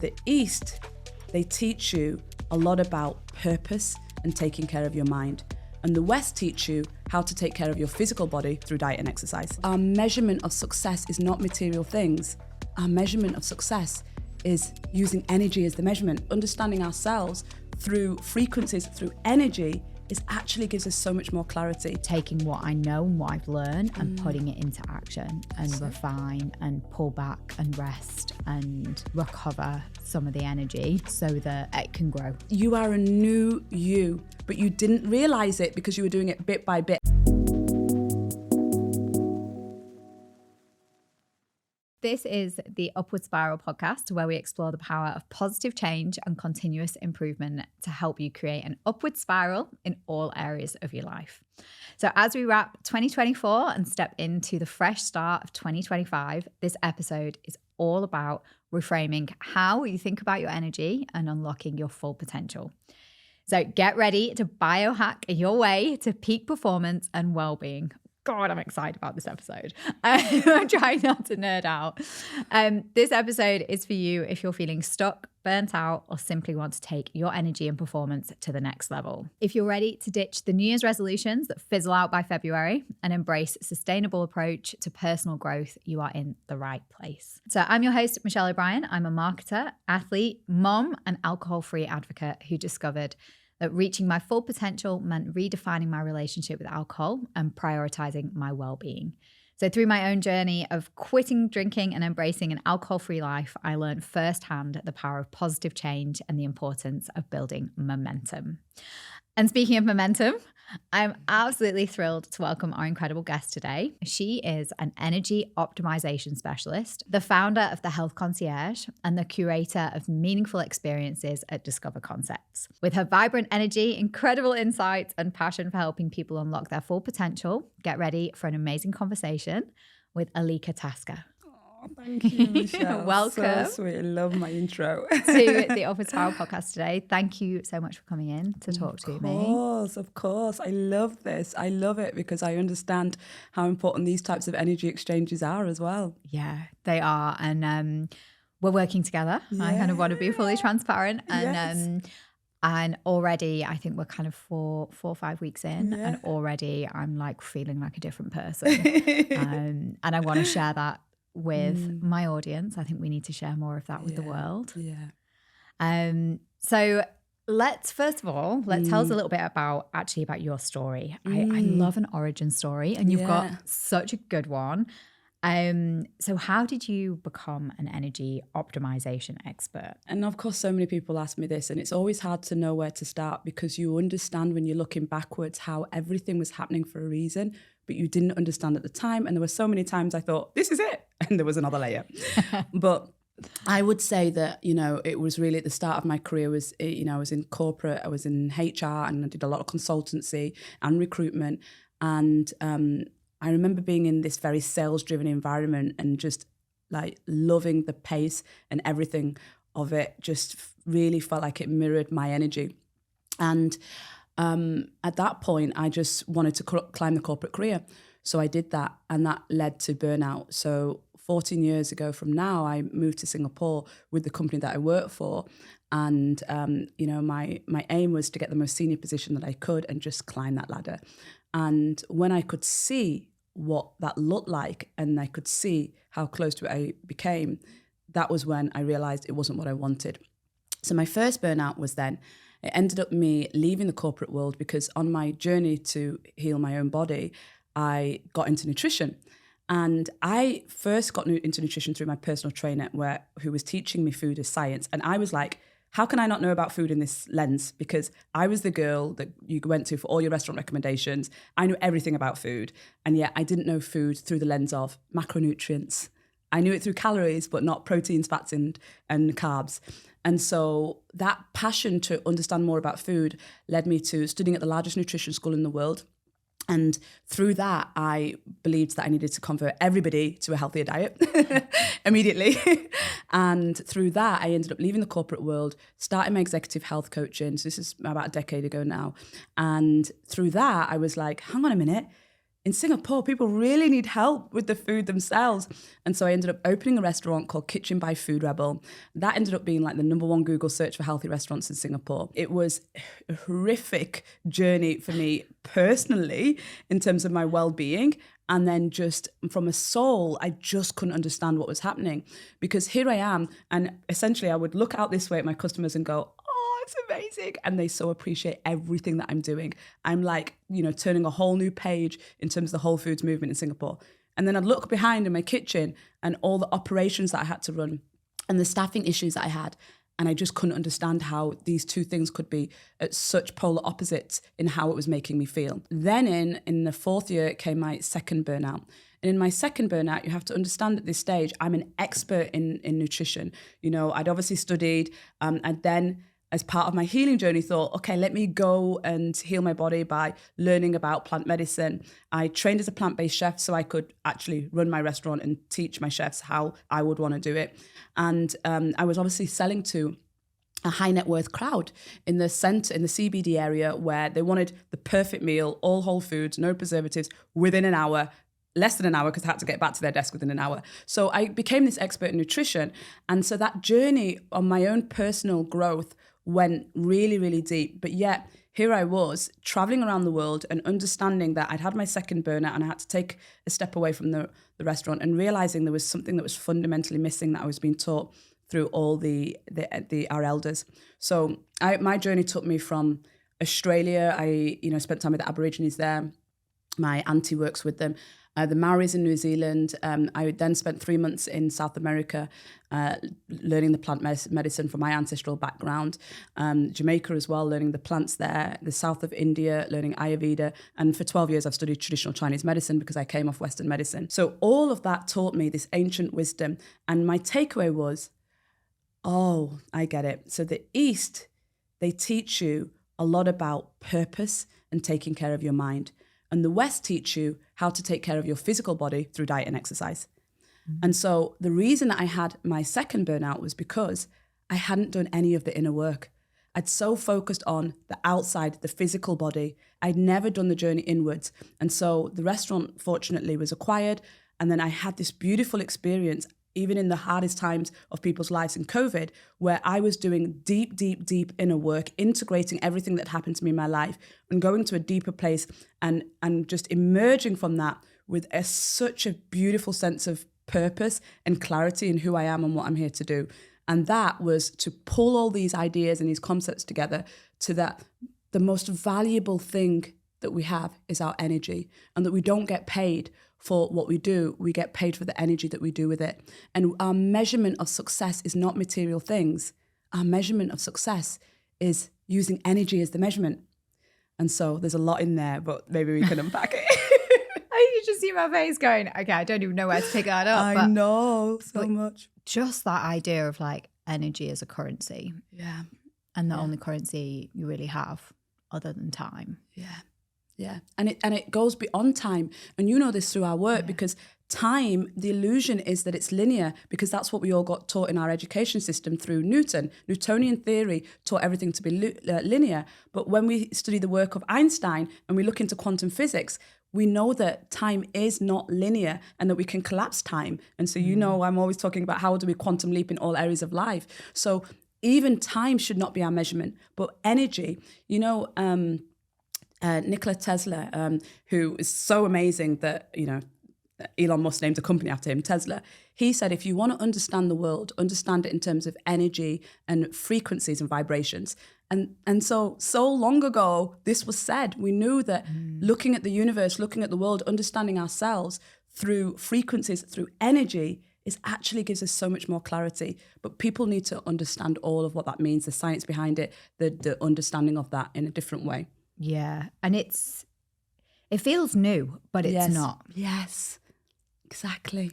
the East, they teach you a lot about purpose and taking care of your mind. And the West teach you how to take care of your physical body through diet and exercise. Our measurement of success is not material things. Our measurement of success is using energy as the measurement. Understanding ourselves through frequencies, through energy, actually gives us so much more clarity. Taking what I know and what I've learned and putting it into action and refine and pull back and rest and recover some of the energy so that it can grow. You are a new you, but you didn't realize it because you were doing it bit by bit. This is the Upward Spiral podcast, where we explore the power of positive change and continuous improvement to help you create an upward spiral in all areas of your life. So as we wrap 2024 and step into the fresh start of 2025, this episode is all about reframing how you think about your energy and unlocking your full potential. So get ready to biohack your way to peak performance and well-being. God, I'm excited about this episode. I'm trying not to nerd out. This episode is for you if you're feeling stuck, burnt out, or simply want to take your energy and performance to the next level. If you're ready to ditch the New Year's resolutions that fizzle out by February and embrace a sustainable approach to personal growth, you are in the right place. So I'm your host, Michelle O'Brien. I'm a marketer, athlete, mom, and alcohol-free advocate who discovered that reaching my full potential meant redefining my relationship with alcohol and prioritizing my well-being. So through my own journey of quitting drinking and embracing an alcohol-free life, I learned firsthand the power of positive change and the importance of building momentum. And speaking of momentum, I'm absolutely thrilled to welcome our incredible guest today. She is an energy optimization specialist, the founder of the Health Concierge, and the curator of meaningful experiences at Discover Concepts. With her vibrant energy, incredible insights, and passion for helping people unlock their full potential, get ready for an amazing conversation with Elika Tasker. Thank you, Michelle. Welcome. So sweet. I love my intro. To the Upward Spiral podcast today. Thank you so much for coming in to talk to me. Of course. I love this. I love it because I understand how important these types of energy exchanges are as well. Yeah, they are. And we're working together. Yeah. I kind of want to be fully transparent. And yes. And already, I think we're kind of four or 5 weeks in, and already I'm like feeling like a different person. And I want to share that with my audience. I think we need to share more of that with the world. Yeah. So let's first of all, tell us a little bit about your story. I love an origin story, and you've got such a good one. So how did you become an energy optimization expert? And of course, so many people ask me this, and it's always hard to know where to start because you understand when you're looking backwards how everything was happening for a reason, but you didn't understand at the time. And there were so many times I thought, this is it. And there was another layer. But I would say that, it was really at the start of my career was, I was in corporate, I was in HR, and I did a lot of consultancy and recruitment. And I remember being in this very sales-driven environment and just like loving the pace and everything of it. Just really felt like it mirrored my energy. And at that point, I just wanted to climb the corporate career. So I did that, and that led to burnout. So 14 years ago from now, I moved to Singapore with the company that I work for. And, my aim was to get the most senior position that I could and just climb that ladder. And when I could see what that looked like and I could see how close to it I became, that was when I realized it wasn't what I wanted. So my first burnout was then. It ended up me leaving the corporate world because on my journey to heal my own body, I got into nutrition. And I first got into nutrition through my personal trainer who was teaching me food as science. And I was like, how can I not know about food in this lens? Because I was the girl that you went to for all your restaurant recommendations. I knew everything about food. And yet I didn't know food through the lens of macronutrients. I knew it through calories, but not proteins, fats, and carbs. And so that passion to understand more about food led me to studying at the largest nutrition school in the world. And through that, I believed that I needed to convert everybody to a healthier diet immediately. And through that, I ended up leaving the corporate world, starting my executive health coaching. So this is about a decade ago now. And through that, I was like, hang on a minute. in Singapore, people really need help with the food themselves. And so I ended up opening a restaurant called Kitchen by Food Rebel. That ended up being like the #1 Google search for healthy restaurants in Singapore. It was a horrific journey for me personally in terms of my well-being. And then just from a soul, I just couldn't understand what was happening, because here I am. And essentially I would look out this way at my customers and go, it's amazing. And they so appreciate everything that I'm doing. I'm like, turning a whole new page in terms of the whole foods movement in Singapore. And then I'd look behind in my kitchen and all the operations that I had to run and the staffing issues that I had. And I just couldn't understand how these two things could be at such polar opposites in how it was making me feel. Then in the 4th year came my second burnout. And in my second burnout, you have to understand at this stage, I'm an expert in nutrition. I'd obviously studied and then as part of my healing journey, thought, okay, let me go and heal my body by learning about plant medicine. I trained as a plant-based chef so I could actually run my restaurant and teach my chefs how I would want to do it. And I was obviously selling to a high net worth crowd in the center, in the CBD area, where they wanted the perfect meal, all whole foods, no preservatives, within an hour, less than an hour, because I had to get back to their desk within an hour. So I became this expert in nutrition. And so that journey on my own personal growth went really, really deep. But yet here I was traveling around the world and understanding that I'd had my second burnout and I had to take a step away from the restaurant, and realizing there was something that was fundamentally missing that I was being taught through all our elders. So my journey took me from Australia. I spent time with the Aborigines there. My auntie works with them. The Maoris in New Zealand. I then spent 3 months in South America learning the plant medicine from my ancestral background. Jamaica as well, learning the plants there. The south of India, learning Ayurveda. And for 12 years, I've studied traditional Chinese medicine because I came off Western medicine. So all of that taught me this ancient wisdom. And my takeaway was, oh, I get it. So the East, they teach you a lot about purpose and taking care of your mind. And the West teach you how to take care of your physical body through diet and exercise. Mm-hmm. And so the reason I had my second burnout was because I hadn't done any of the inner work. I'd so focused on the outside, the physical body. I'd never done the journey inwards. And so the restaurant, fortunately, was acquired. And then I had this beautiful experience, even in the hardest times of people's lives in COVID, where I was doing deep, deep, deep inner work, integrating everything that happened to me in my life and going to a deeper place and just emerging from that with such a beautiful sense of purpose and clarity in who I am and what I'm here to do. And that was to pull all these ideas and these concepts together to that the most valuable thing that we have is our energy, and that we don't get paid for what we do, we get paid for the energy that we do with it. And our measurement of success is not material things. Our measurement of success is using energy as the measurement. And so there's a lot in there, but maybe we can unpack it. You just see my face going, okay, I don't even know where to pick that up. I know so much. Just that idea of like energy as a currency. Yeah. And the only currency you really have other than time. Yeah. Yeah. And it goes beyond time. And you know this through our work, because time, the illusion is that it's linear, because that's what we all got taught in our education system through Newton. Newtonian theory taught everything to be linear. But when we study the work of Einstein and we look into quantum physics, we know that time is not linear and that we can collapse time. And so, I'm always talking about how do we quantum leap in all areas of life. So even time should not be our measurement, but energy, Nikola Tesla, who is so amazing that, Elon Musk named a company after him, Tesla. He said, if you want to understand the world, understand it in terms of energy and frequencies and vibrations. And so long ago, this was said. We knew that looking at the universe, looking at the world, understanding ourselves through frequencies, through energy, is actually gives us so much more clarity. But people need to understand all of what that means, the science behind it, the understanding of that in a different way. Yeah. And it feels new, but it's not. Yes, exactly.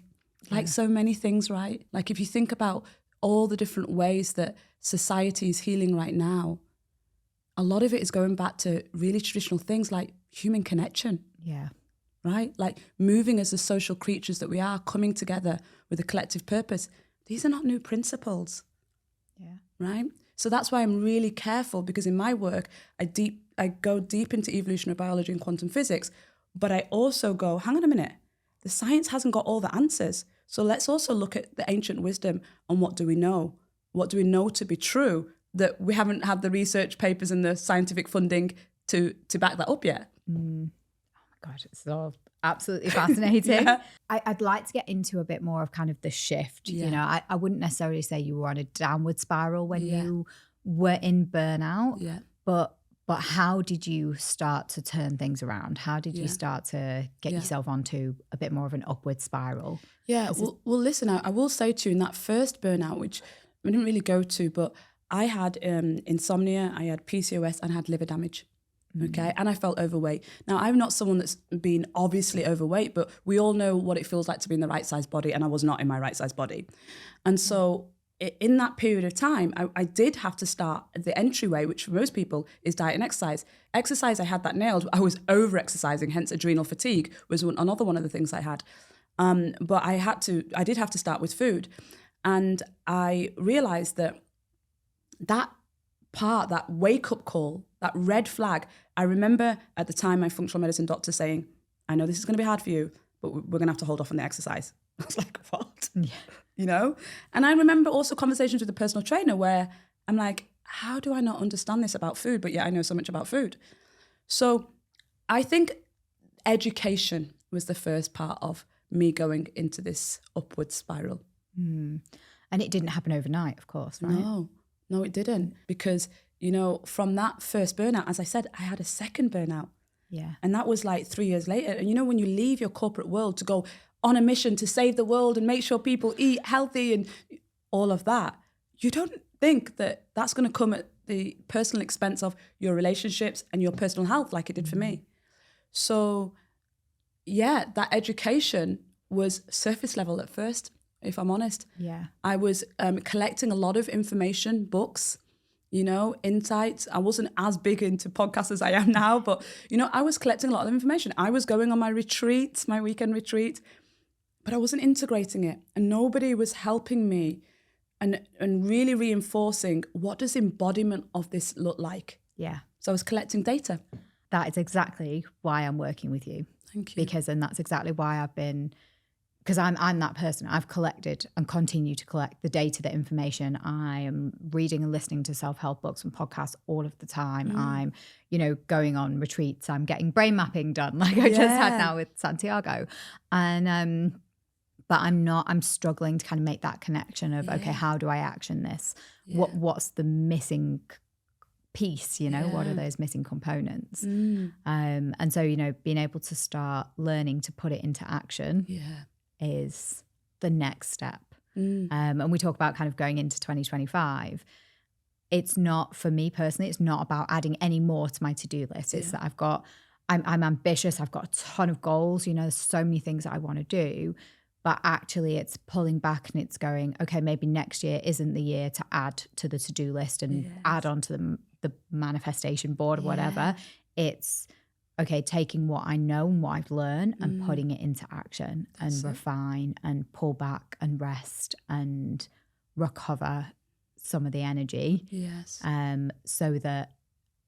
Like so many things, right? Like if you think about all the different ways that society is healing right now, a lot of it is going back to really traditional things like human connection. Yeah. Right? Like moving as the social creatures that we are, coming together with a collective purpose. These are not new principles. Yeah. Right? So that's why I'm really careful, because in my work, I go deep into evolutionary biology and quantum physics, But I also go, hang on a minute, the science hasn't got all the answers. So let's also look at the ancient wisdom on what do we know? What do we know to be true that we haven't had the research papers and the scientific funding to back that up yet? Oh my God, it's all absolutely fascinating. Yeah. I'd like to get into a bit more of kind of the shift. Yeah. You know, I wouldn't necessarily say you were on a downward spiral when Yeah. you were in burnout, Yeah. but how did you start to turn things around? How did you start to get yourself onto a bit more of an upward spiral? Yeah, well, listen, I will say to you, in that first burnout, which I didn't really go to, but I had insomnia, I had PCOS, and I had liver damage. Okay, and I felt overweight. Now, I'm not someone that's been obviously overweight, but we all know what it feels like to be in the right size body, and I was not in my right size body. And so in that period of time, I did have to start the entryway, which for most people is diet and exercise. Exercise, I had that nailed. I was over-exercising, hence adrenal fatigue was another one of the things I had. But I did have to start with food. And I realized that part, that wake-up call, that red flag, I remember at the time my functional medicine doctor saying, I know this is going to be hard for you, but we're going to have to hold off on the exercise. I was like, what? Yeah. You know? And I remember also conversations with a personal trainer where I'm like, how do I not understand this about food, but yet I know so much about food? So I think education was the first part of me going into this upward spiral. And it didn't happen overnight, of course, right? No, it didn't. Because, you know, from that first burnout, as I said, I had a second burnout. Yeah. And that was like 3 years later. And you know, when you leave your corporate world to go on a mission to save the world and make sure people eat healthy and all of that, you don't think that that's going to come at the personal expense of your relationships and your personal health like it did for me. So yeah, that education was surface level at first, if I'm honest. Yeah. I was collecting a lot of information, books, you know, insights. I wasn't as big into podcasts as I am now, but, you know, I was collecting a lot of information. I was going on my retreats, my weekend retreat, but I wasn't integrating it. And nobody was helping me and really reinforcing, what does embodiment of this look like? Yeah. So I was collecting data. That is exactly why I'm working with you. Thank you. And that's exactly why because I'm that person. I've collected and continue to collect the data, the information. I am reading and listening to self-help books and podcasts all of the time. I'm, you know, going on retreats. I'm getting brain mapping done, like I just had now with Santiago. And but I'm struggling to kind of make that connection of, okay, how do I action this? What's the missing piece, you know, what are those missing components? And so, you know, being able to start learning to put it into action is the next step. And we talk about kind of going into 2025. It's not, for me personally, it's not about adding any more to my to-do list. It's that I'm ambitious. I've got a ton of goals, you know, there's so many things that I want to do, but actually it's pulling back and it's going, okay, maybe next year isn't the year to add to the to-do list and add on to the manifestation board or whatever. It's, okay, taking what I know and what I've learned and putting it into action and refine and pull back and rest and recover some of the energy. Yes. So that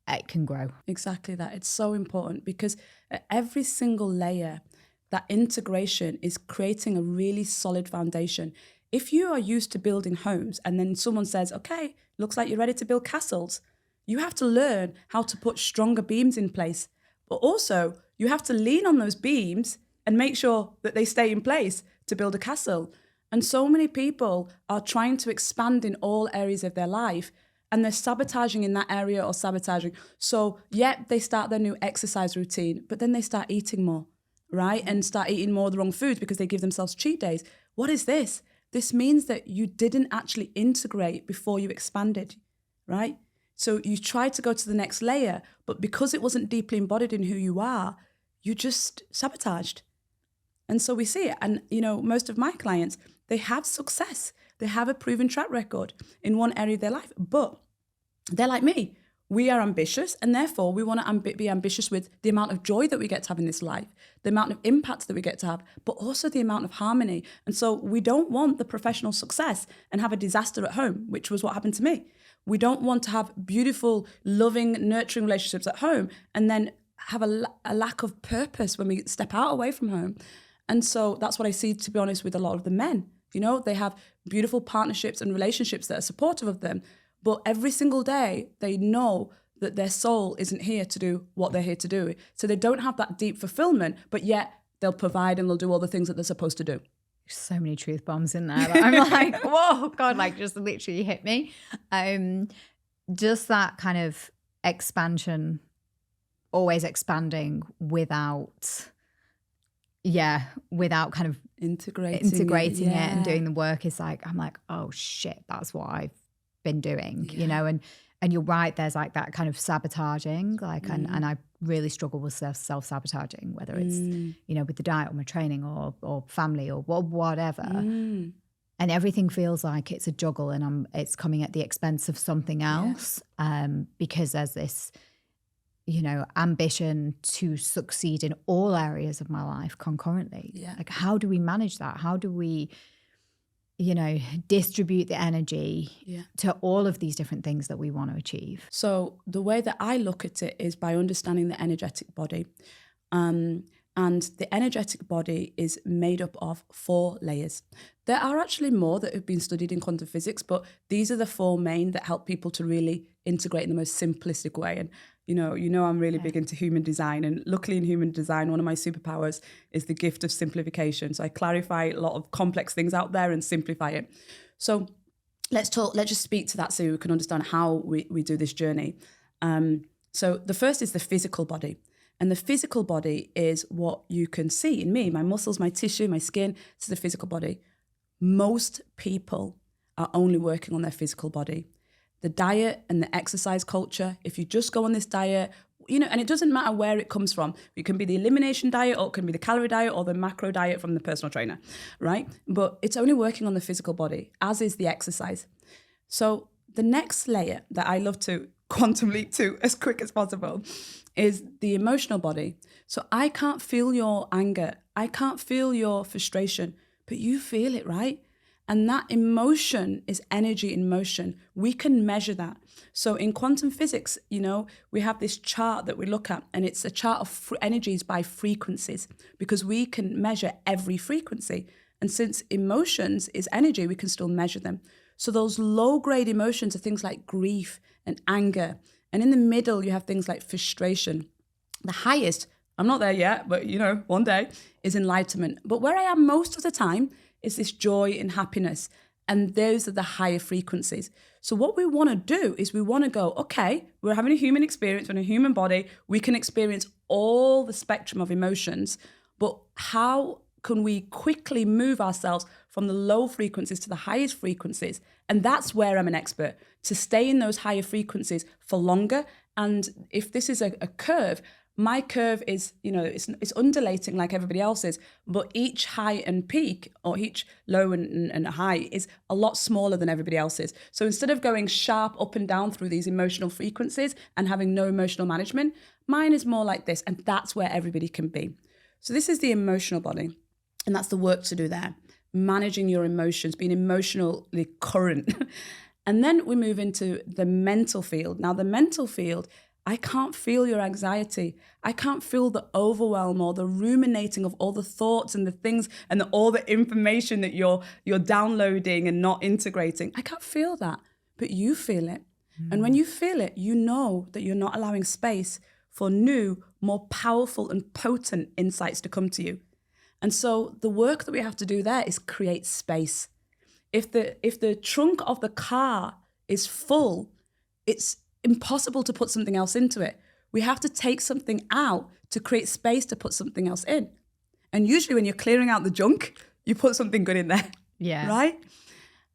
it can grow. Exactly that. It's so important because at every single layer, that integration is creating a really solid foundation. If you are used to building homes and then someone says, okay, looks like you're ready to build castles, you have to learn how to put stronger beams in place. But also, you have to lean on those beams and make sure that they stay in place to build a castle. And so many people are trying to expand in all areas of their life and they're sabotaging in that area or sabotaging. So, they start their new exercise routine, but then they start eating more, right? And start eating more of the wrong foods because they give themselves cheat days. What is this? This means that you didn't actually integrate before you expanded, right? So you tried to go to the next layer, but because it wasn't deeply embodied in who you are, you just sabotaged. And so we see it. And, you know, most of my clients, they have success. They have a proven track record in one area of their life, but they're like me. We are ambitious, and therefore we want to be ambitious with the amount of joy that we get to have in this life, the amount of impact that we get to have, but also the amount of harmony. And so we don't want the professional success and have a disaster at home, which was what happened to me. We don't want to have beautiful, loving, nurturing relationships at home and then have a lack of purpose when we step out away from home. And so that's what I see, to be honest, with a lot of the men. You know, they have beautiful partnerships and relationships that are supportive of them, but every single day they know that their soul isn't here to do what they're here to do. So they don't have that deep fulfillment, but yet they'll provide and they'll do all the things that they're supposed to do. So many truth bombs in there that I'm like, whoa, God, like just literally hit me. Just that kind of expansion, always expanding without kind of integrating it and doing the work is like, I'm like, oh shit, that's what I've been doing, you know, and you're right, there's like that kind of sabotaging, like, and I really struggle with self-sabotaging, whether it's, you know, with the diet or my training or family or whatever. And everything feels like it's a juggle and it's coming at the expense of something else, because there's this, you know, ambition to succeed in all areas of my life concurrently. Yeah. Like, how do we manage that? How do we, you know, distribute the energy to all of these different things that we want to achieve? So the way that I look at it is by understanding the energetic body. And the energetic body is made up of 4 layers. There are actually more that have been studied in quantum physics, but these are the 4 main that help people to really integrate in the most simplistic way. And you know, I'm really big into human design, and luckily in human design, one of my superpowers is the gift of simplification. So I clarify a lot of complex things out there and simplify it. So let's just speak to that so we can understand how we do this journey. So the first is the physical body. And the physical body is what you can see in me, my muscles, my tissue, my skin. It's the physical body. Most people are only working on their physical body. The diet and the exercise culture, if you just go on this diet, you know, and it doesn't matter where it comes from. It can be the elimination diet, or it can be the calorie diet, or the macro diet from the personal trainer, right? But it's only working on the physical body, as is the exercise. So the next layer that I love to quantum leap to as quick as possible is the emotional body. So I can't feel your anger. I can't feel your frustration, but you feel it, right? And that emotion is energy in motion. We can measure that. So in quantum physics, you know, we have this chart that we look at, and it's a chart of energies by frequencies, because we can measure every frequency. And since emotions is energy, we can still measure them. So those low-grade emotions are things like grief and anger. And in the middle, you have things like frustration. The highest, I'm not there yet, but, you know, one day, is enlightenment. But where I am most of the time is this joy and happiness. And those are the higher frequencies. So what we want to do is we want to go, okay, we're having a human experience, we're in a human body, we can experience all the spectrum of emotions, but how can we quickly move ourselves from the low frequencies to the highest frequencies? And that's where I'm an expert, to stay in those higher frequencies for longer. And if this is a curve, my curve is, you know, it's undulating like everybody else's, but each high and peak, or each low and high, is a lot smaller than everybody else's. So instead of going sharp up and down through these emotional frequencies and having no emotional management, mine is more like this, and that's where everybody can be. So this is the emotional body, and that's the work to do there. Managing your emotions, being emotionally current. And then we move into the mental field. Now, the mental field, I can't feel your anxiety. I can't feel the overwhelm or the ruminating of all the thoughts and the things and all the information that you're downloading and not integrating. I can't feel that, but you feel it. And when you feel it, you know that you're not allowing space for new, more powerful and potent insights to come to you. And so the work that we have to do there is create space. If the trunk of the car is full, it's impossible to put something else into it. We have to take something out to create space to put something else in. And usually when you're clearing out the junk, you put something good in there. Yeah. Right?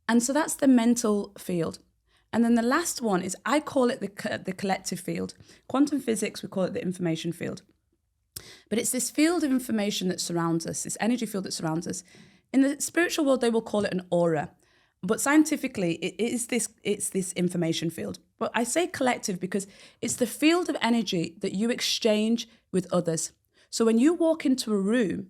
And so that's the mental field. And then the last one is, I call it the collective field. Quantum physics, we call it the information field. But it's this field of information that surrounds us, this energy field that surrounds us. In the spiritual world, they will call it an aura. But scientifically, it's this information field. But I say collective because it's the field of energy that you exchange with others. So when you walk into a room,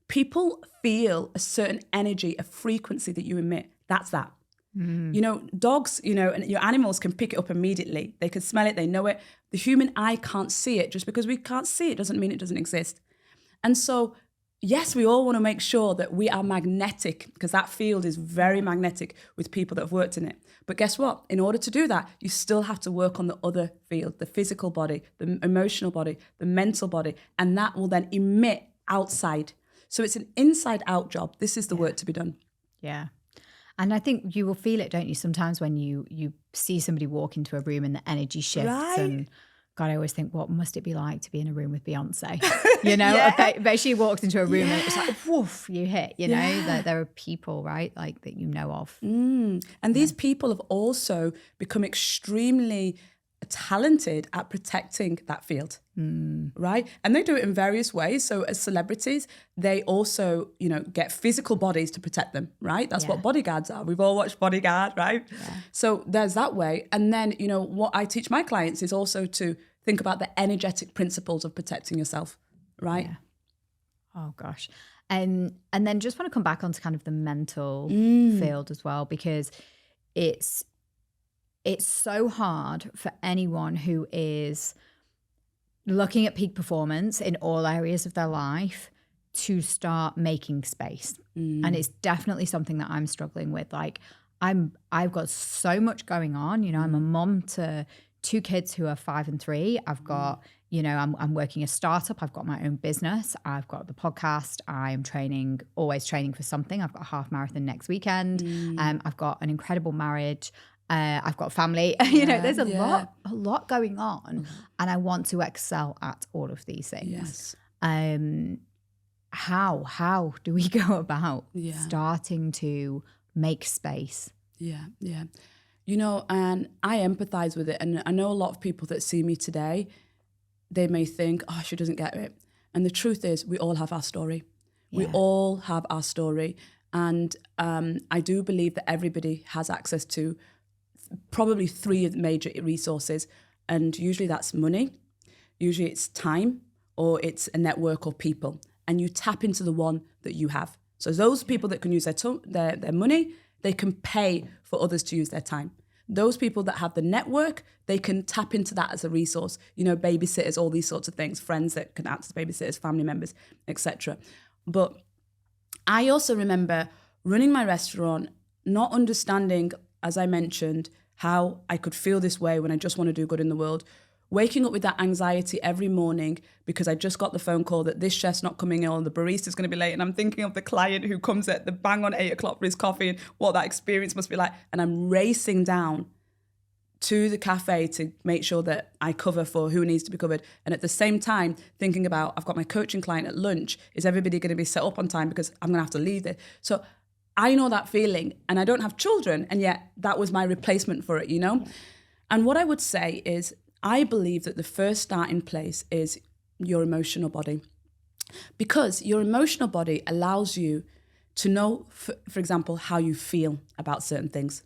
people feel a certain energy, a frequency that you emit. That's that. You know, dogs, you know, and your animals can pick it up immediately. They can smell it, they know it. The human eye can't see it. Just because we can't see it doesn't mean it doesn't exist. And so, yes, we all want to make sure that we are magnetic, because that field is very magnetic with people that have worked in it. But guess what? In order to do that, you still have to work on the other field, the physical body, the emotional body, the mental body, and that will then emit outside. So it's an inside out job. This is the work to be done. Yeah. And I think you will feel it, don't you, sometimes when you see somebody walk into a room and the energy shifts. Right. And God, I always think, what must it be like to be in a room with Beyonce? You know, I bet she walked into a room and it's like, woof, you hit, you know, that there are people, right, like that you know of. And these people have also become extremely talented at protecting that field, right? And they do it in various ways. So as celebrities, they also, you know, get physical bodies to protect them, right? That's what bodyguards are. We've all watched Bodyguard, right? Yeah. So there's that way. And then, you know, what I teach my clients is also to think about the energetic principles of protecting yourself, right? Yeah. Oh gosh. And then just want to come back onto kind of the mental field as well, because it's so hard for anyone who is looking at peak performance in all areas of their life to start making space. And it's definitely something that I'm struggling with. Like I've got so much going on, you know, I'm a mom to 2 kids who are 5 and 3. I've got, you know, I'm working a startup. I've got my own business. I've got the podcast. I'm always training for something. I've got a half marathon next weekend. I've got an incredible marriage. I've got family. You know, there's a lot going on, and I want to excel at all of these things. Yes. How do we go about starting to make space? Yeah. You know, and I empathize with it. And I know a lot of people that see me today, they may think, oh, she doesn't get it. And the truth is, we all have our story. We all have our story. And I do believe that everybody has access to probably 3 major resources. And usually that's money, usually it's time, or it's a network of people. And you tap into the one that you have. So those people that can use their money, they can pay for others to use their time. Those people that have the network, they can tap into that as a resource. You know, babysitters, all these sorts of things, friends that can act as babysitters, family members, etc. But I also remember running my restaurant, not understanding, as I mentioned, how I could feel this way when I just want to do good in the world. Waking up with that anxiety every morning because I just got the phone call that this chef's not coming in or the barista's going to be late. And I'm thinking of the client who comes at the bang on 8 o'clock for his coffee and what that experience must be like. And I'm racing down to the cafe to make sure that I cover for who needs to be covered. And at the same time, thinking about, I've got my coaching client at lunch. Is everybody going to be set up on time because I'm going to have to leave it? So I know that feeling, and I don't have children. And yet that was my replacement for it, you know? And what I would say is, I believe that the first starting place is your emotional body, because your emotional body allows you to know, for example, how you feel about certain things.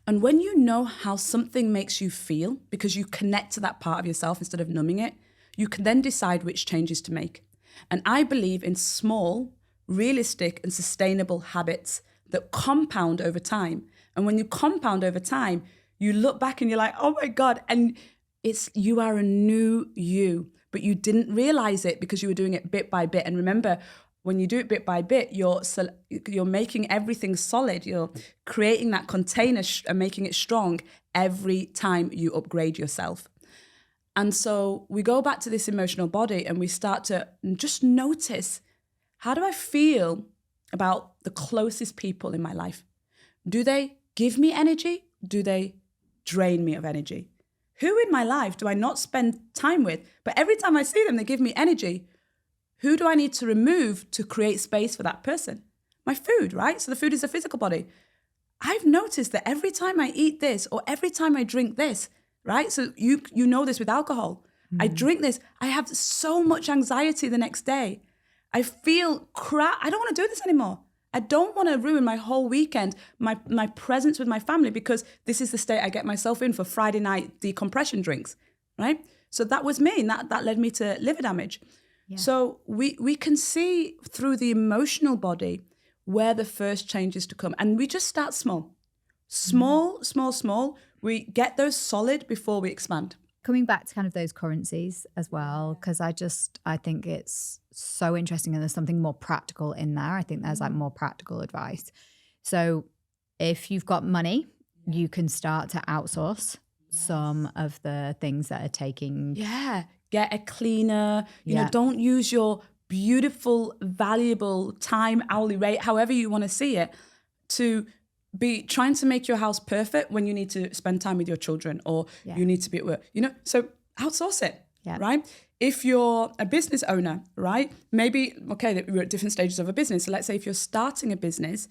And when you know how something makes you feel, because you connect to that part of yourself instead of numbing it, you can then decide which changes to make. And I believe in small, realistic and sustainable habits that compound over time. And when you compound over time, you look back and you're like, oh my God, and you are a new you, but you didn't realize it because you were doing it bit by bit. And remember, when you do it bit by bit, you're making everything solid. You're creating that container and making it strong every time you upgrade yourself. And so we go back to this emotional body and we start to just notice, how do I feel about the closest people in my life? Do they give me energy? Do they drain me of energy? Who in my life do I not spend time with? But every time I see them, they give me energy. Who do I need to remove to create space for that person? My food, right? So the food is the physical body. I've noticed that every time I eat this or every time I drink this, right? So you know this with alcohol. I drink this. I have so much anxiety the next day. I feel crap. I don't want to do this anymore. I don't want to ruin my whole weekend, my presence with my family, because this is the state I get myself in for Friday night decompression drinks, right? So that was me, and that led me to liver damage. Yeah. So we can see through the emotional body where the first change is to come. And we just start small. Small. We get those solid before we expand. Coming back to kind of those currencies as well, because I think it's so interesting, and there's something more practical in there. I think there's like more practical advice. So if you've got money, you can start to outsource some of the things that are taking. Yeah. Get a cleaner, you know, don't use your beautiful, valuable time, hourly rate, however you want to see it, to be trying to make your house perfect when you need to spend time with your children or you need to be at work, you know, so outsource it, right? If you're a business owner, right? Maybe, okay, we're at different stages of a business. So let's say if you're starting a business,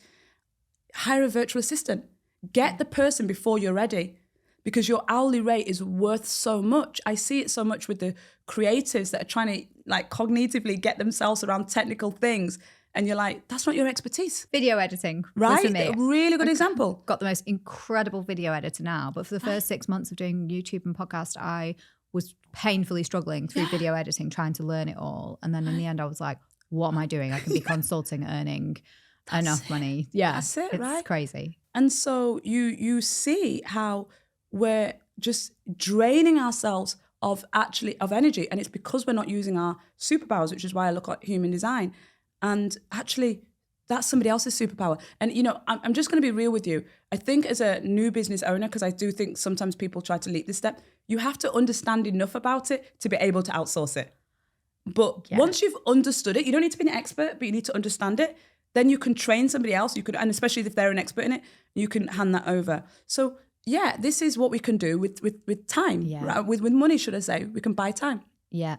hire a virtual assistant. Get the person before you're ready, because your hourly rate is worth so much. I see it so much with the creatives that are trying to like cognitively get themselves around technical things. And you're like, that's not your expertise. Video editing, right? Was for me. A really good example. Got the most incredible video editor now. But for the first 6 months of doing YouTube and podcast, I was painfully struggling through video editing, trying to learn it all. And then in the end, I was like, what am I doing? I can be consulting, earning enough money. Yeah, that's it, it's right? Crazy. And so you see how we're just draining ourselves of energy. And it's because we're not using our superpowers, which is why I look at human design. And actually, that's somebody else's superpower. And, you know, I'm just going to be real with you. I think as a new business owner, because I do think sometimes people try to leap this step, you have to understand enough about it to be able to outsource it. But once you've understood it, you don't need to be an expert, but you need to understand it. Then you can train somebody else. You could, and especially if they're an expert in it, you can hand that over. So yeah, this is what we can do with time, right? With money, should I say? We can buy time. Yeah.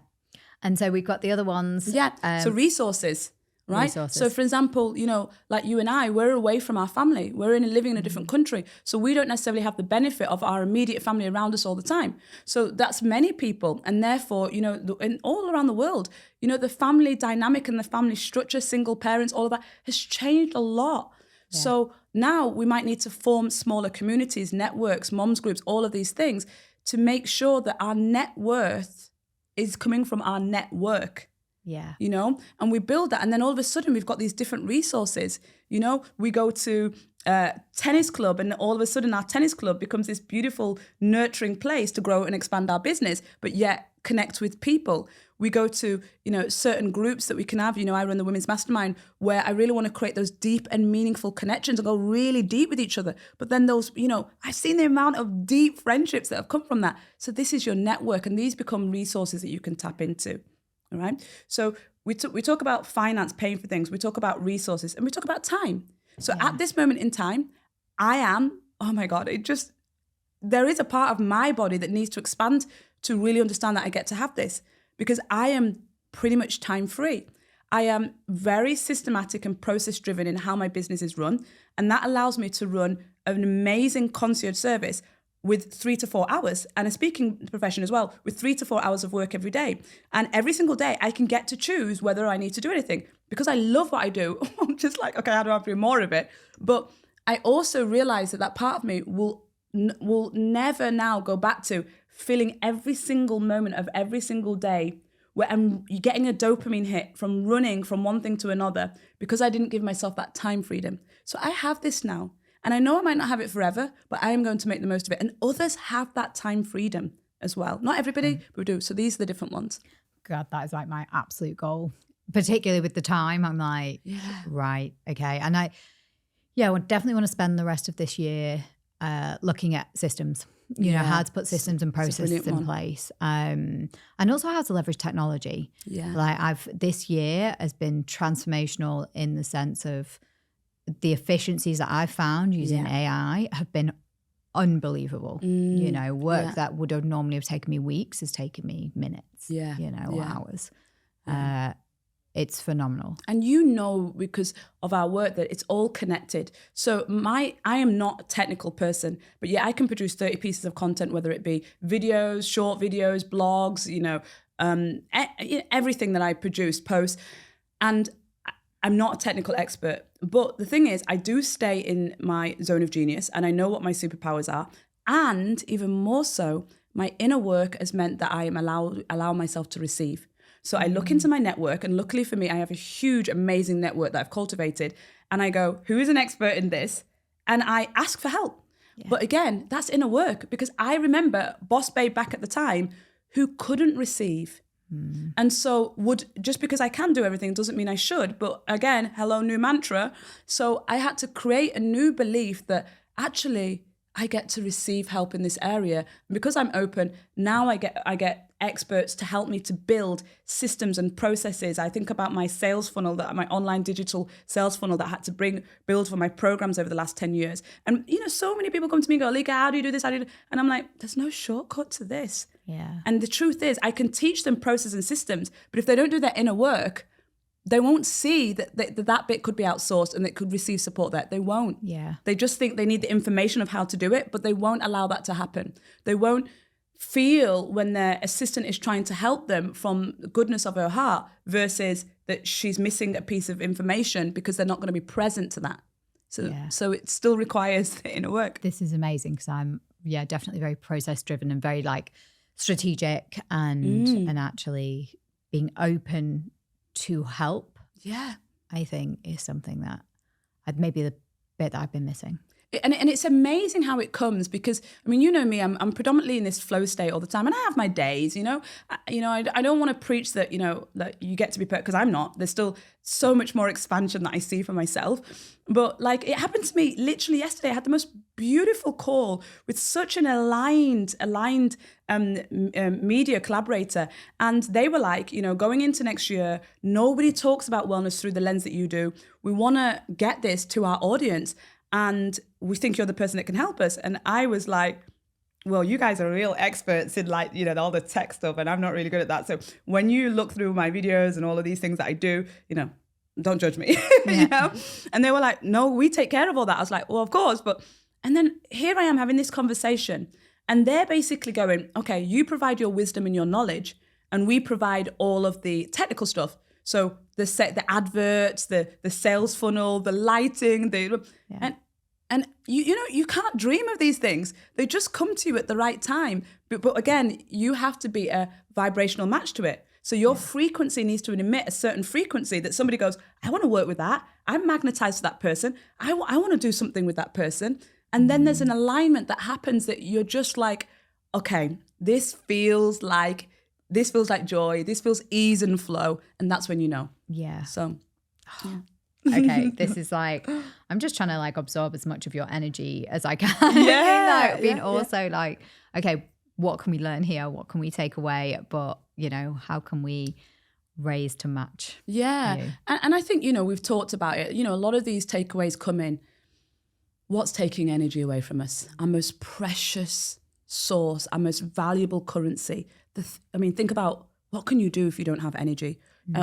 And so we've got the other ones. Yeah. So resources, right? So for example, you know, like you and I, we're away from our family. We're living in a different country. So we don't necessarily have the benefit of our immediate family around us all the time. So that's many people. And therefore, you know, in all around the world, you know, the family dynamic and the family structure, single parents, all of that has changed a lot. Yeah. So now we might need to form smaller communities, networks, moms groups, all of these things to make sure that our net worth is coming from our network. Yeah. You know, and we build that. And then all of a sudden we've got these different resources. You know, we go to a tennis club and all of a sudden our tennis club becomes this beautiful, nurturing place to grow and expand our business, but yet connect with people. We go to, you know, certain groups that we can have. You know, I run the Women's Mastermind where I really want to create those deep and meaningful connections and go really deep with each other. But then those, you know, I've seen the amount of deep friendships that have come from that. So this is your network and these become resources that you can tap into. All right. So we talk about finance, paying for things. We talk about resources and we talk about time. So at this moment in time, oh my God, there is a part of my body that needs to expand to really understand that I get to have this, because I am pretty much time free. I am very systematic and process driven in how my business is run. And that allows me to run an amazing concierge service with 3 to 4 hours, and a speaking profession as well, with 3 to 4 hours of work every day. And every single day I can get to choose whether I need to do anything, because I love what I do. I'm just like, okay, how do I do more of it? But I also realize that part of me will never now go back to feeling every single moment of every single day where I'm getting a dopamine hit from running from one thing to another because I didn't give myself that time freedom. So I have this now. And I know I might not have it forever, but I am going to make the most of it. And others have that time freedom as well. Not everybody, but we do. So these are the different ones. God, that is like my absolute goal, particularly with the time. I'm like, right, okay. And I definitely want to spend the rest of this year looking at systems, you know, how to put systems and processes in place. And also how to leverage technology. Yeah. Like this year has been transformational in the sense of the efficiencies that I've found using AI have been unbelievable. You know, work that would have normally have taken me weeks has taken me minutes, hours. It's phenomenal. And you know, because of our work, that it's all connected. So I am not a technical person, but I can produce 30 pieces of content, whether it be videos, short videos, blogs, you know, everything that I produce, post. And I'm not a technical expert, but the thing is, I do stay in my zone of genius and I know what my superpowers are. And even more so, my inner work has meant that I am allow myself to receive. So I look into my network, and luckily for me, I have a huge, amazing network that I've cultivated. And I go, who is an expert in this? And I ask for help. But again, that's inner work, because I remember Boss Babe back at the time who couldn't receive. And so just because I can do everything doesn't mean I should. But again, hello, new mantra. So I had to create a new belief that actually I get to receive help in this area. And because I'm open, now I get experts to help me to build systems and processes. I think about my sales funnel, my online digital sales funnel that I had to build for my programs over the last 10 years. And, so many people come to me and go, Elika, how do you do this? How do you do? And I'm like, there's no shortcut to this. Yeah. And the truth is, I can teach them process and systems, but if they don't do their inner work, they won't see that bit could be outsourced and it could receive support there. They won't. Yeah. They just think they need the information of how to do it, but they won't allow that to happen. They won't feel when their assistant is trying to help them from the goodness of her heart versus that she's missing a piece of information because they're not going to be present to that. So it still requires the inner work. This is amazing because I'm, definitely very process driven and very strategic and actually being open to help. Yeah. I think is something that maybe the bit that I've been missing. And it's amazing how it comes because, you know me, I'm predominantly in this flow state all the time. And I have my days, I don't want to preach that, that you get to be perfect, because I'm not. There's still so much more expansion that I see for myself. But it happened to me literally yesterday. I had the most beautiful call with such an aligned media collaborator. And they were like, going into next year, nobody talks about wellness through the lens that you do. We want to get this to our audience. And we think you're the person that can help us. And I was like, well, you guys are real experts in all the tech stuff, and I'm not really good at that. So when you look through my videos and all of these things that I do, don't judge me. And they were like, no, we take care of all that. I was like, well, of course. And then here I am having this conversation, and they're basically going, okay, you provide your wisdom and your knowledge, and we provide all of the technical stuff. So the adverts, the sales funnel, the lighting, and you can't dream of these things. They just come to you at the right time. But again, you have to be a vibrational match to it. So your frequency needs to emit a certain frequency that somebody goes, I want to work with that. I'm magnetized to that person. I want to do something with that person. And then there's an alignment that happens that you're just like, okay, this feels like joy. This feels ease and flow. And that's when you know. Yeah. So, yeah. Okay, this is I'm just trying to absorb as much of your energy as I can. Yeah. Also okay, what can we learn here? What can we take away? But, how can we raise to match? Yeah. You? And I think, we've talked about it. A lot of these takeaways come in. What's taking energy away from us? Our most precious source, our most valuable currency. Think about what can you do if you don't have energy?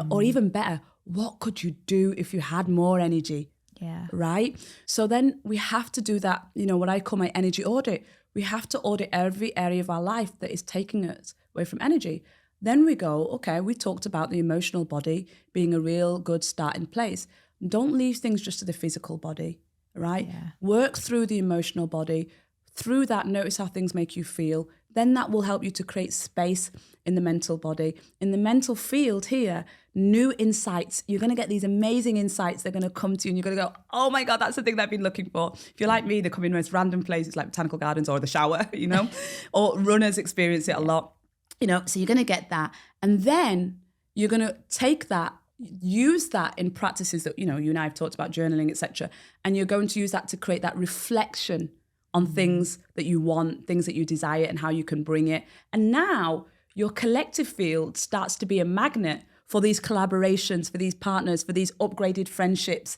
Or even better, what could you do if you had more energy? Yeah. Right? So then we have to do that, what I call my energy audit. We have to audit every area of our life that is taking us away from energy. Then we go, okay, we talked about the emotional body being a real good starting place. Don't leave things just to the physical body, right? Yeah. Work through the emotional body. Through that, notice how things make you feel. Then that will help you to create space in the mental body. In the mental field here, new insights. You're going to get these amazing insights. They're going to come to you and you're going to go, oh my God, that's the thing that I've been looking for. If you're like me, they come in most random places like botanical gardens or the shower, or runners experience it a lot, so you're going to get that. And then you're going to take that, use that in practices that, you and I have talked about, journaling, etc. And you're going to use that to create that reflection on things that you want, things that you desire, and how you can bring it. And now your collective field starts to be a magnet for these collaborations, for these partners, for these upgraded friendships,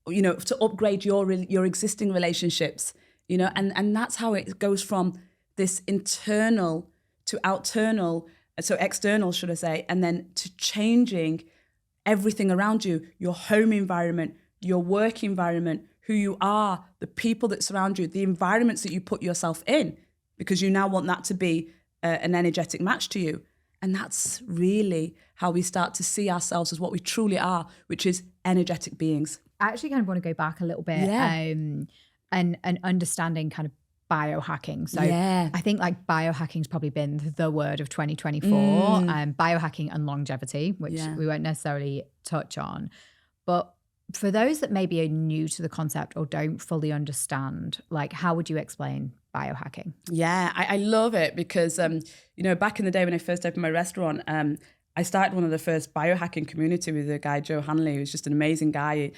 to upgrade your existing relationships, and that's how it goes from this internal to external, should I say, and then to changing everything around you, your home environment, your work environment, who you are, the people that surround you, the environments that you put yourself in, because you now want that to be an energetic match to you. And that's really how we start to see ourselves as what we truly are, which is energetic beings. I actually kind of want to go back a little bit and understanding kind of biohacking. So I think biohacking's probably been the word of 2024, biohacking and longevity, which we won't necessarily touch on. But For those that maybe are new to the concept or don't fully understand, like, how would you explain biohacking? Yeah, I love it because, back in the day when I first opened my restaurant, I started one of the first biohacking community with a guy, Joe Hanley, who's just an amazing guy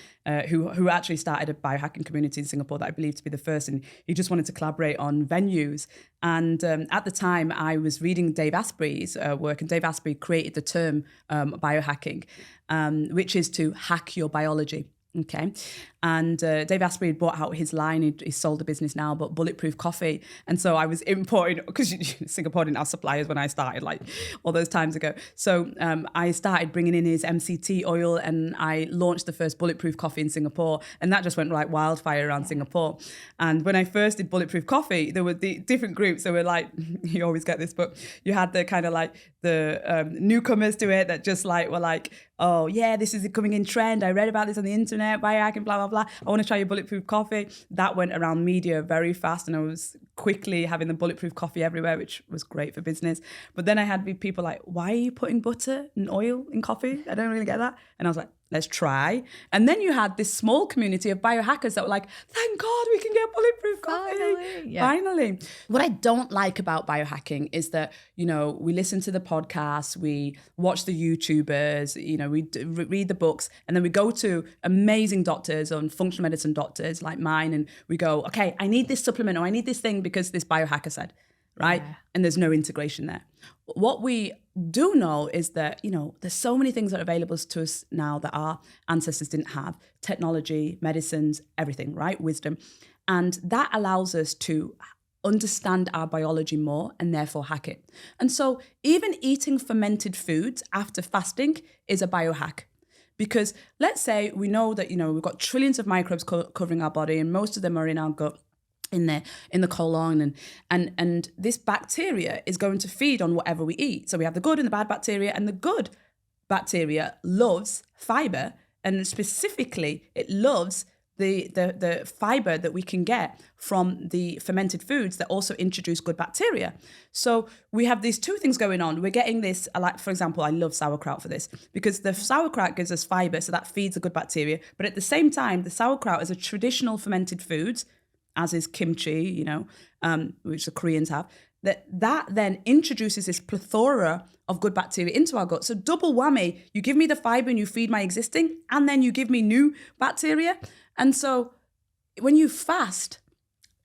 who actually started a biohacking community in Singapore that I believe to be the first. And he just wanted to collaborate on venues. And at the time, I was reading Dave Asprey's work, and Dave Asprey created the term biohacking, which is to hack your biology. Okay. And Dave Asprey had bought out his line. He sold the business now, but bulletproof coffee. And so I was importing, because Singapore didn't have suppliers when I started, like all those times ago. So I started bringing in his MCT oil, and I launched the first bulletproof coffee in Singapore. And that just went like wildfire around Singapore. And when I first did bulletproof coffee, there were the different groups. There were like, you always get this, but you had the kind of like the newcomers to it that just like were like, oh yeah, this is coming in trend. I read about this on the internet, biohacking, blah, blah, blah. I want to try your bulletproof coffee. That went around media very fast, and I was quickly having the bulletproof coffee everywhere, which was great for business. But then I had people like, why are you putting butter and oil in coffee? I don't really get that. And I was like, let's try. And then you had this small community of biohackers that were like, thank God we can get bulletproof coffee. Finally. What I don't like about biohacking is that, we listen to the podcasts, we watch the YouTubers, we read the books, and then we go to amazing doctors and functional medicine doctors like mine, and we go, okay, I need this supplement, or I need this thing because this biohacker said, right? Yeah. And there's no integration there. What we do know is that, there's so many things that are available to us now that our ancestors didn't have: technology, medicines, everything, right? Wisdom. And that allows us to understand our biology more and therefore hack it. And so even eating fermented foods after fasting is a biohack. Because let's say we know that, we've got trillions of microbes covering our body, and most of them are in our gut, in the colon, and this bacteria is going to feed on whatever we eat. So we have the good and the bad bacteria, and the good bacteria loves fiber, and specifically it loves the fiber that we can get from the fermented foods that also introduce good bacteria. So we have these two things going on. We're getting this, like, for example, I love sauerkraut for this, because the sauerkraut gives us fiber, so that feeds the good bacteria. But at the same time, the sauerkraut is a traditional fermented food, as is kimchi, which the Koreans have, that then introduces this plethora of good bacteria into our gut. So double whammy, you give me the fiber and you feed my existing, and then you give me new bacteria. And so when you fast,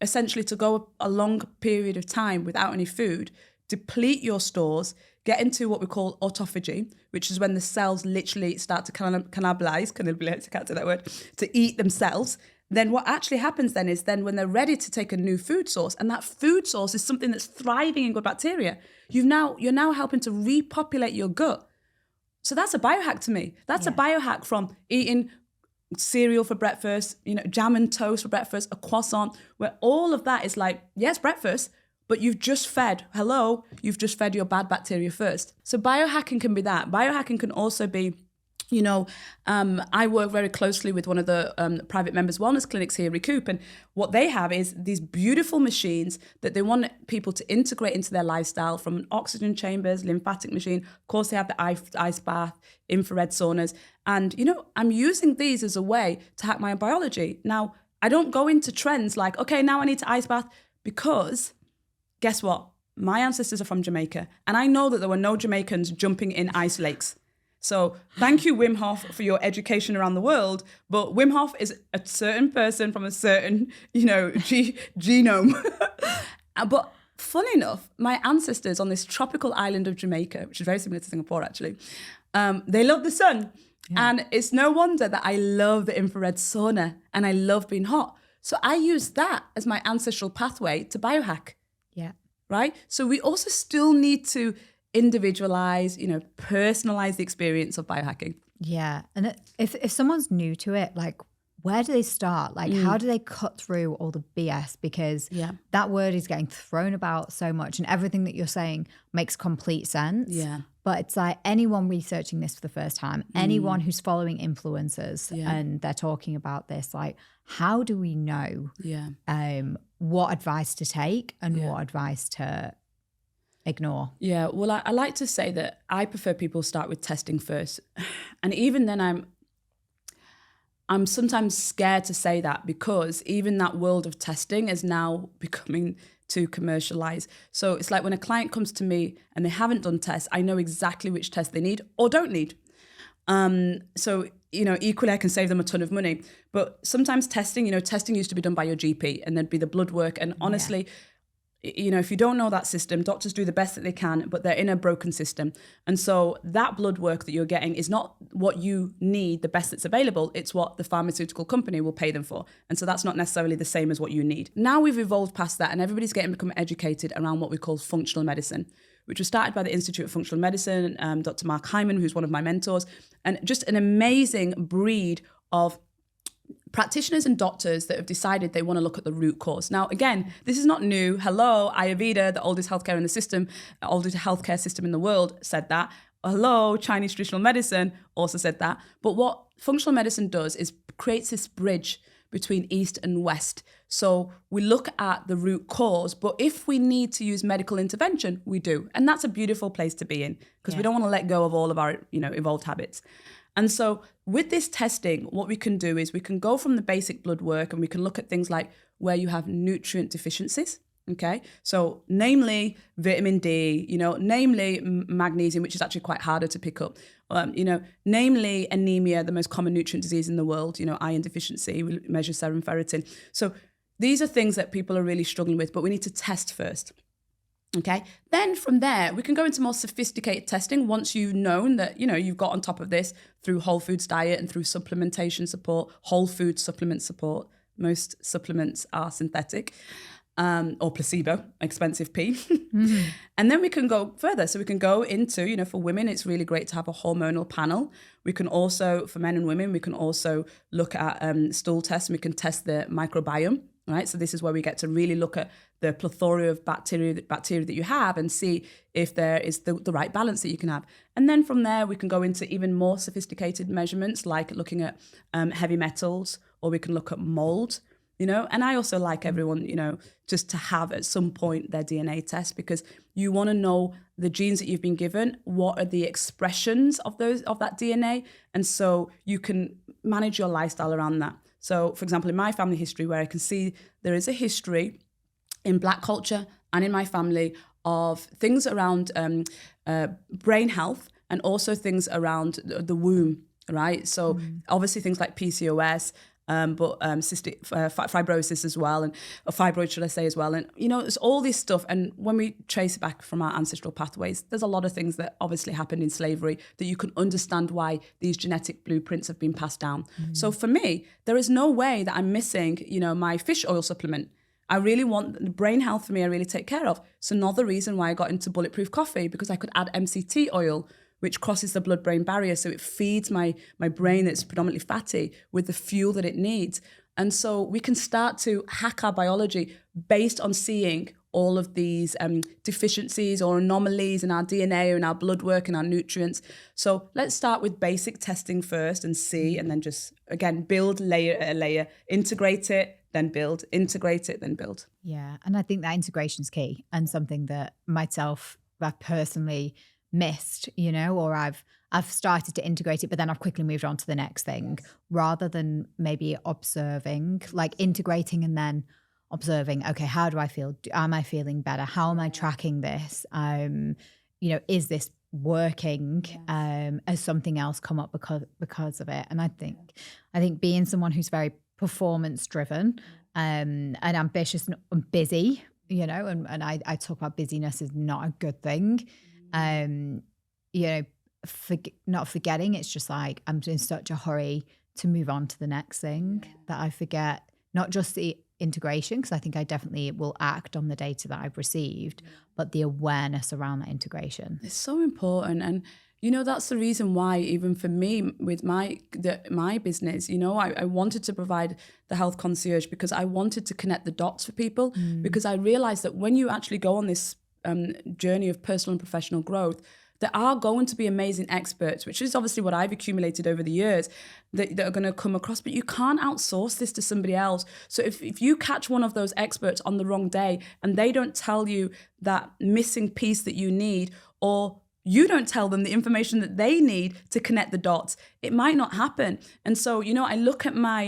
essentially to go a long period of time without any food, deplete your stores, get into what we call autophagy, which is when the cells literally start to cannibalize, I can't say that word, to eat themselves. Then what actually happens then is when they're ready to take a new food source, and that food source is something that's thriving in good bacteria, you're now helping to repopulate your gut. So that's a biohack to me. That's a biohack from eating cereal for breakfast, jam and toast for breakfast, a croissant, where all of that is like, yes, breakfast, but you've just fed your bad bacteria first. So biohacking can be that. Biohacking can also be, I work very closely with one of the private members' wellness clinics here, Recoup, and what they have is these beautiful machines that they want people to integrate into their lifestyle, from oxygen chambers, lymphatic machine. Of course, they have the ice bath, infrared saunas. And, I'm using these as a way to hack my biology. Now, I don't go into trends like, okay, now I need to ice bath, because guess what? My ancestors are from Jamaica, and I know that there were no Jamaicans jumping in ice lakes. So thank you, Wim Hof, for your education around the world. But Wim Hof is a certain person from a certain, genome. But funny enough, my ancestors on this tropical island of Jamaica, which is very similar to Singapore, actually, they love the sun. Yeah. And it's no wonder that I love the infrared sauna and I love being hot. So I use that as my ancestral pathway to biohack. Yeah. Right? So we also still need to individualize, personalize the experience of biohacking. Yeah. And if someone's new to it, like, where do they start? Like, how do they cut through all the BS? Because that word is getting thrown about so much, and everything that you're saying makes complete sense. Yeah. But it's like anyone researching this for the first time, anyone who's following influencers and they're talking about this, like, how do we know what advice to take and what advice to ignore? Yeah, well, I like to say that I prefer people start with testing first. And even then I'm sometimes scared to say that because even that world of testing is now becoming too commercialized. So it's like when a client comes to me and they haven't done tests, I know exactly which test they need or don't need. So, equally I can save them a ton of money. But sometimes testing used to be done by your GP and there'd be the blood work. And honestly, if you don't know that system, doctors do the best that they can, but they're in a broken system. And so that blood work that you're getting is not what you need, the best that's available. It's what the pharmaceutical company will pay them for. And so that's not necessarily the same as what you need. Now we've evolved past that and everybody's become educated around what we call functional medicine, which was started by the Institute of Functional Medicine, Dr. Mark Hyman, who's one of my mentors, and just an amazing breed of practitioners and doctors that have decided they want to look at the root cause. Now, again, this is not new. Hello, Ayurveda, the oldest healthcare system in the world, said that. Hello, Chinese traditional medicine also said that. But what functional medicine does is creates this bridge between East and West. So we look at the root cause, but if we need to use medical intervention, we do. And that's a beautiful place to be in because we don't want to let go of all of our, evolved habits. And so with this testing, what we can do is we can go from the basic blood work and we can look at things like where you have nutrient deficiencies. Okay, so namely vitamin D, namely magnesium, which is actually quite harder to pick up, namely anemia, the most common nutrient disease in the world, iron deficiency, we measure serum ferritin. So these are things that people are really struggling with, but we need to test first. Okay, then from there, we can go into more sophisticated testing once you've known that, you've got on top of this through whole foods diet and through supplementation support, whole food supplement support. Most supplements are synthetic. Or placebo, expensive P. Mm-hmm. And then we can go further. So we can go into, for women, it's really great to have a hormonal panel. We can also, for men and women, we can also look at stool tests and we can test the microbiome, right? So this is where we get to really look at the plethora of bacteria that you have and see if there is the right balance that you can have. And then from there, we can go into even more sophisticated measurements, like looking at heavy metals, or we can look at mold. And I also like everyone, just to have at some point their DNA test because you want to know the genes that you've been given, what are the expressions of that DNA. And so you can manage your lifestyle around that. So for example, in my family history, where I can see there is a history in Black culture and in my family of things around brain health and also things around the womb, right? So obviously things like PCOS, but cystic fibrosis as well, and fibroid, should I say, as well. And, it's all this stuff. And when we trace it back from our ancestral pathways, there's a lot of things that obviously happened in slavery that you can understand why these genetic blueprints have been passed down. So for me, there is no way that I'm missing, my fish oil supplement. I really want the brain health for me, I really take care of. So another reason why I got into bulletproof coffee, because I could add MCT oil, which crosses the blood-brain barrier. So it feeds my brain that's predominantly fatty with the fuel that it needs. And so we can start to hack our biology based on seeing all of these deficiencies or anomalies in our DNA or in our blood work and our nutrients. So let's start with basic testing first and see, and then just, again, build layer at a layer, integrate it, then build, integrate it, then build. Yeah, and I think that integration is key and something that I've personally missed, or I've started to integrate it, but then I've quickly moved on to the next thing rather than maybe observing, like integrating and then observing, okay, how do I feel? Am I feeling better? How am I tracking this? Is this working? Has something else come up because of it? And I think being someone who's very performance driven and ambitious and busy, and I talk about busyness is not a good thing. Not forgetting, it's just like I'm in such a hurry to move on to the next thing that I forget not just the integration, because I think I definitely will act on the data that I've received, but the awareness around that integration. It's so important. And that's the reason why, even for me with my business, I wanted to provide the health concierge because I wanted to connect the dots for people, because I realized that when you actually go on this journey of personal and professional growth, there are going to be amazing experts, which is obviously what I've accumulated over the years, that are going to come across, but you can't outsource this to somebody else. So if you catch one of those experts on the wrong day and they don't tell you that missing piece that you need, or you don't tell them the information that they need to connect the dots, it might not happen. And so, I look at my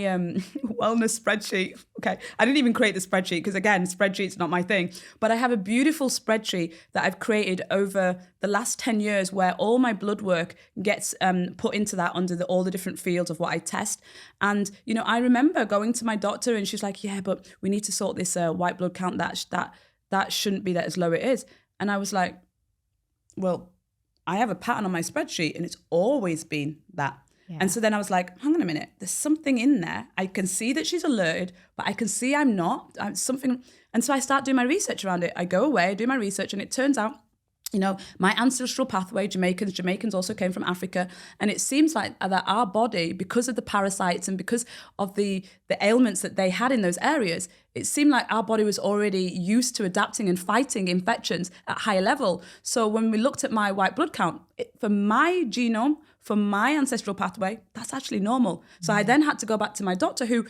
wellness spreadsheet. Okay, I didn't even create the spreadsheet because, again, spreadsheet's not my thing. But I have a beautiful spreadsheet that I've created over the last 10 years where all my blood work gets put into that under all the different fields of what I test. And, I remember going to my doctor and she's like, yeah, but we need to sort this white blood count. That shouldn't be that as low it is. And I was like, well, I have a pattern on my spreadsheet and it's always been that. Yeah. And so then I was like, hang on a minute, there's something in there. I can see that she's alerted, but I can see I'm not. Something. And so I start doing my research around it. I go away, I do my research, and it turns out, my ancestral pathway, Jamaicans also came from Africa. And it seems like that our body, because of the parasites and because of the ailments that they had in those areas, it seemed like our body was already used to adapting and fighting infections at higher level. So when we looked at my white blood count, for my genome, for my ancestral pathway, that's actually normal. So I then had to go back to my doctor who,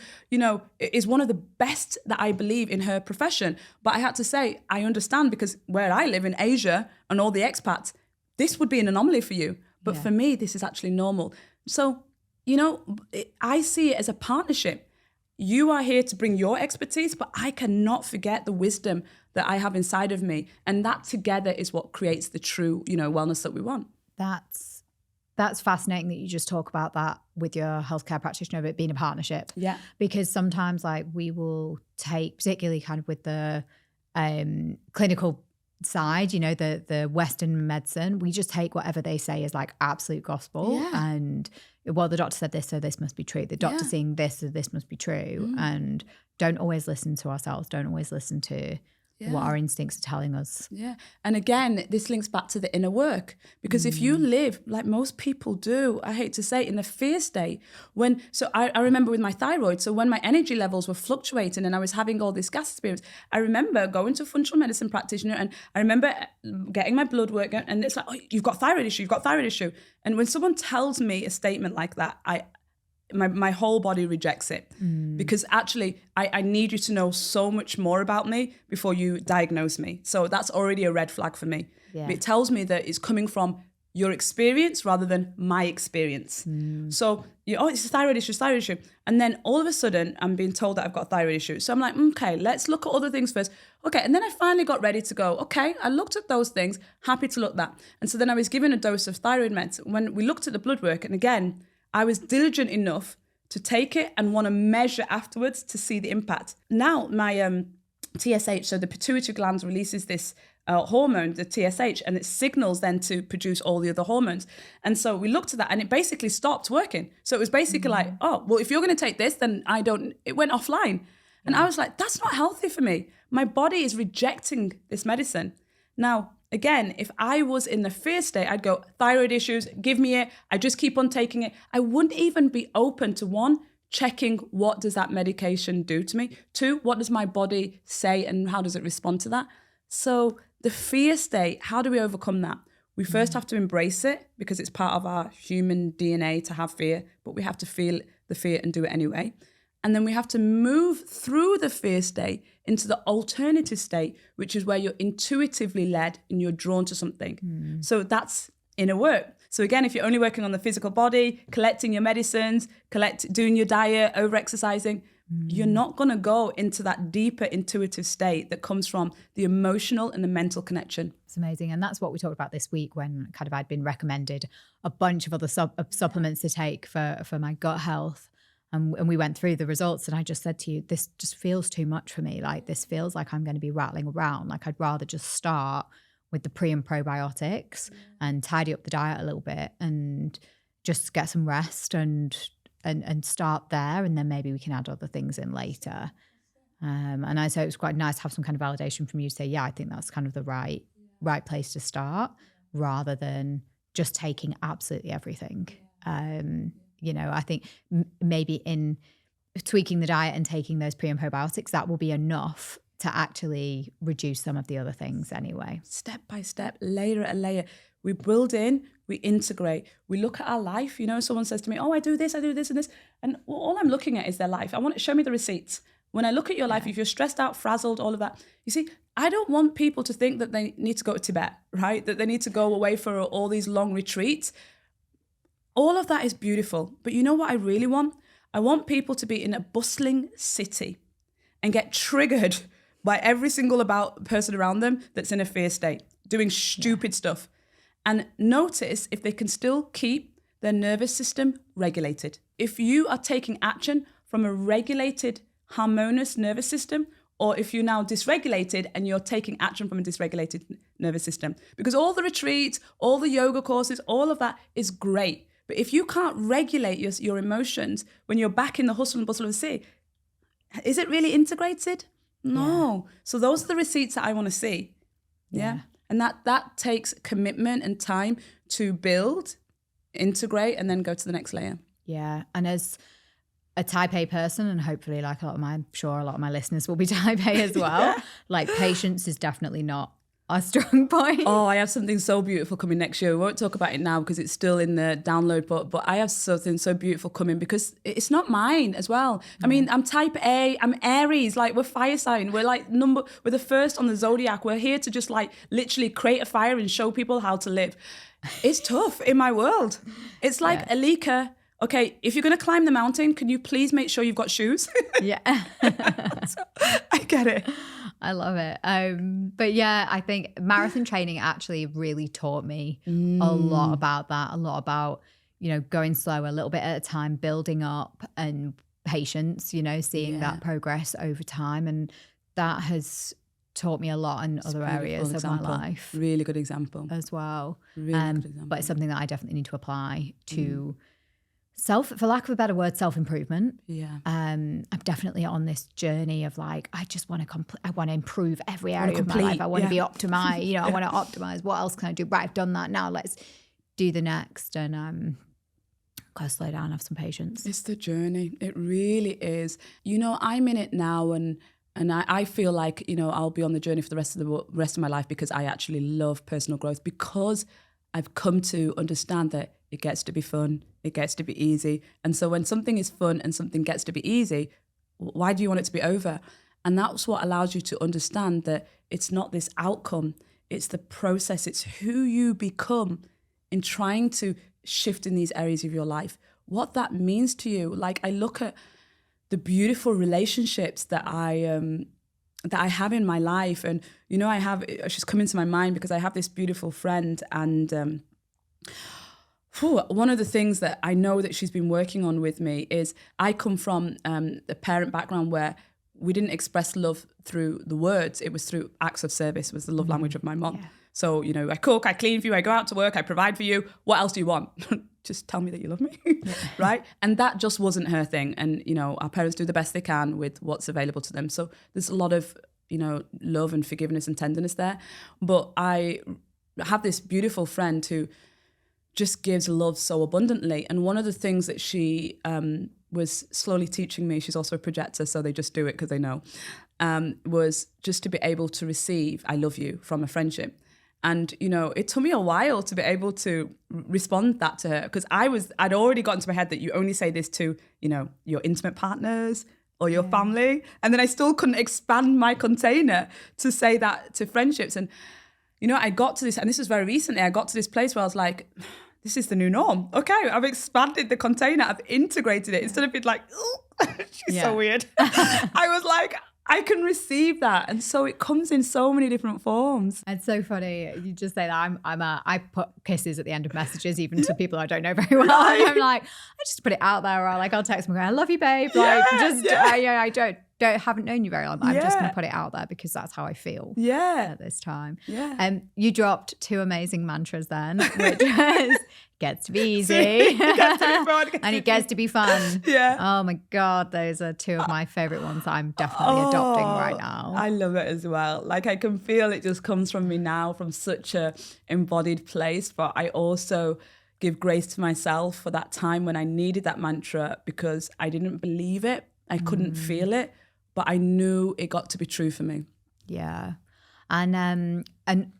is one of the best that I believe in her profession. But I had to say, I understand because where I live in Asia and all the expats, this would be an anomaly for you. But for me, this is actually normal. So, I see it as a partnership. You are here to bring your expertise, but I cannot forget the wisdom that I have inside of me. And that together is what creates the true, wellness that we want. That's fascinating that you just talk about that with your healthcare practitioner, of it being a partnership. Yeah. Because sometimes we will take, particularly kind of with the clinical side, the Western medicine, we just take whatever they say as like absolute gospel. Yeah. And well, the doctor said this, so this must be true. The doctor's saying this, so this must be true. And don't always listen to ourselves. Don't always listen to what our instincts are telling us. Yeah. And again, this links back to the inner work, because if you live like most people do, I hate to say, in a fear state, I remember with my thyroid, so when my energy levels were fluctuating and I was having all this gas experience, I remember going to a functional medicine practitioner and I remember getting my blood work and it's like, oh, you've got thyroid issue. And when someone tells me a statement like that, my whole body rejects it because actually I need you to know so much more about me before you diagnose me. So that's already a red flag for me. Yeah. It tells me that it's coming from your experience rather than my experience. So, it's a thyroid issue. And then all of a sudden I'm being told that I've got a thyroid issue. So I'm like, okay, let's look at other things first. Okay. And then I finally got ready to go, okay, I looked at those things, happy to look at that. And so then I was given a dose of thyroid meds. When we looked at the blood work, and again, I was diligent enough to take it and want to measure afterwards to see the impact. Now, my TSH, so the pituitary gland releases this hormone, the TSH, and it signals then to produce all the other hormones. And so we looked at that and it basically stopped working. So it was basically like, oh, well, if you're going to take this, then it went offline. And I was like, that's not healthy for me. My body is rejecting this medicine. Now, again, if I was in the fear state, I'd go, thyroid issues, give me it. I just keep on taking it. I wouldn't even be open to one, checking what does that medication do to me? Two, what does my body say and how does it respond to that? So the fear state, how do we overcome that? We first have to embrace it because it's part of our human DNA to have fear, but we have to feel the fear and do it anyway. And then we have to move through the fear state into the alternative state, which is where you're intuitively led and you're drawn to something. So that's inner work. So again, if you're only working on the physical body, collecting your medicines, doing your diet, over-exercising, you're not going to go into that deeper intuitive state that comes from the emotional and the mental connection. It's amazing. And that's what we talked about this week when kind of I'd been recommended a bunch of other supplements to take for my gut health. And we went through the results and I just said to you, this just feels too much for me. Like this feels like I'm going to be rattling around. Like I'd rather just start with the pre and probiotics and tidy up the diet a little bit and just get some rest and start there. And then maybe we can add other things in later. And I so it was quite nice to have some kind of validation from you to say, yeah, I think that's kind of the right place to start rather than just taking absolutely everything. I think maybe in tweaking the diet and taking those pre and probiotics, that will be enough to actually reduce some of the other things anyway. Step by step, layer at a layer. We build in, we integrate, we look at our life. Someone says to me, oh, I do this and this. And all I'm llooking at is their life. I want to show me the receipts. When I look at your life, if you're stressed out, frazzled, all of that, you see, I don't want people to think that they need to go to Tibet, right? That they need to go away for all these long retreats. All of that is beautiful. But you know what I really want? I want people to be in a bustling city and get triggered by every single person around them that's in a fear state, doing stupid stuff. And notice if they can still keep their nervous system regulated. If you are taking action from a regulated, harmonious nervous system, or if you're now dysregulated and you're taking action from a dysregulated nervous system. Because all the retreats, all the yoga courses, all of that is great. But if you can't regulate your emotions when you're back in the hustle and bustle of the city, is it really integrated? No. Yeah. So those are the receipts that I want to see. Yeah. And that takes commitment and time to build, integrate, and then go to the next layer. Yeah. And as a type A person, and hopefully like I'm sure a lot of my listeners will be type A as well, like patience is definitely not a strong point. Oh, I have something so beautiful coming next year. We won't talk about it now because it's still in the download, but I have something so beautiful coming because it's not mine as well. I mean, I'm type A, I'm Aries, like we're fire sign. We're like we're the first on the zodiac. We're here to just like literally create a fire and show people how to live. It's tough in my world. It's like, Elika, okay, if you're going to climb the mountain, can you please make sure you've got shoes? Yeah. So, I get it. I love it. But yeah, I think marathon training actually really taught me a lot about that, a lot about, going slow a little bit at a time, building up and patience, seeing that progress over time. And that has taught me a lot in other areas of my life. Really good example. As well. Really good example. But it's something that I definitely need to apply to for lack of a better word, self-improvement. Yeah. I'm definitely on this journey of like, I just want to I want to improve every area of my life. I want to be optimized. I want to optimize. What else can I do? Right, I've done that. Now let's do the next. And gotta slow down, have some patience. It's the journey. It really is. I'm in it now, and I feel like, I'll be on the journey for the rest of my life because I actually love personal growth, because I've come to understand that it gets to be fun, it gets to be easy. And so when something is fun and something gets to be easy, why do you want it to be over? And that's what allows you to understand that it's not this outcome, it's the process, it's who you become in trying to shift in these areas of your life, what that means to you. Like, I look at the beautiful relationships that I have in my life, and she's come into my mind because I have this beautiful friend, and one of the things that I know that she's been working on with me is I come from a parent background where we didn't express love through the words. It was through acts of service, was the love language of my mom. Yeah. So, I cook, I clean for you, I go out to work, I provide for you. What else do you want? Just tell me that you love me, right? And that just wasn't her thing. And, our parents do the best they can with what's available to them. So there's a lot of, love and forgiveness and tenderness there. But I have this beautiful friend who just gives love so abundantly. And one of the things that she was slowly teaching me, she's also a projector, so they just do it because they know, was just to be able to receive I love you from a friendship. And, it took me a while to be able to respond that to her, because I'd already got into my head that you only say this to, your intimate partners or your family. And then I still couldn't expand my container to say that to friendships. And, I got to this, and this was very recently, I got to this place where I was like, this is the new norm. Okay, I've expanded the container, I've integrated it. Instead of being like, oh, she's so weird. I was like, I can receive that. And so it comes in so many different forms. It's so funny. You just say that I put kisses at the end of messages, even to people I don't know very well. Right. And I'm like, I just put it out there, or I'll text them, I love you, babe. Like, I haven't known you very long, but I'm just going to put it out there because that's how I feel at this time. Yeah. You dropped 2 amazing mantras then, which was gets to be easy. It gets to be fun. And it gets to be fun. Yeah. Oh my God, those are 2 of my favorite ones that I'm definitely adopting right now. I love it as well. Like, I can feel it just comes from me now from such a embodied place, but I also give grace to myself for that time when I needed that mantra because I didn't believe it. I couldn't feel it, but I knew it got to be true for me. Yeah. And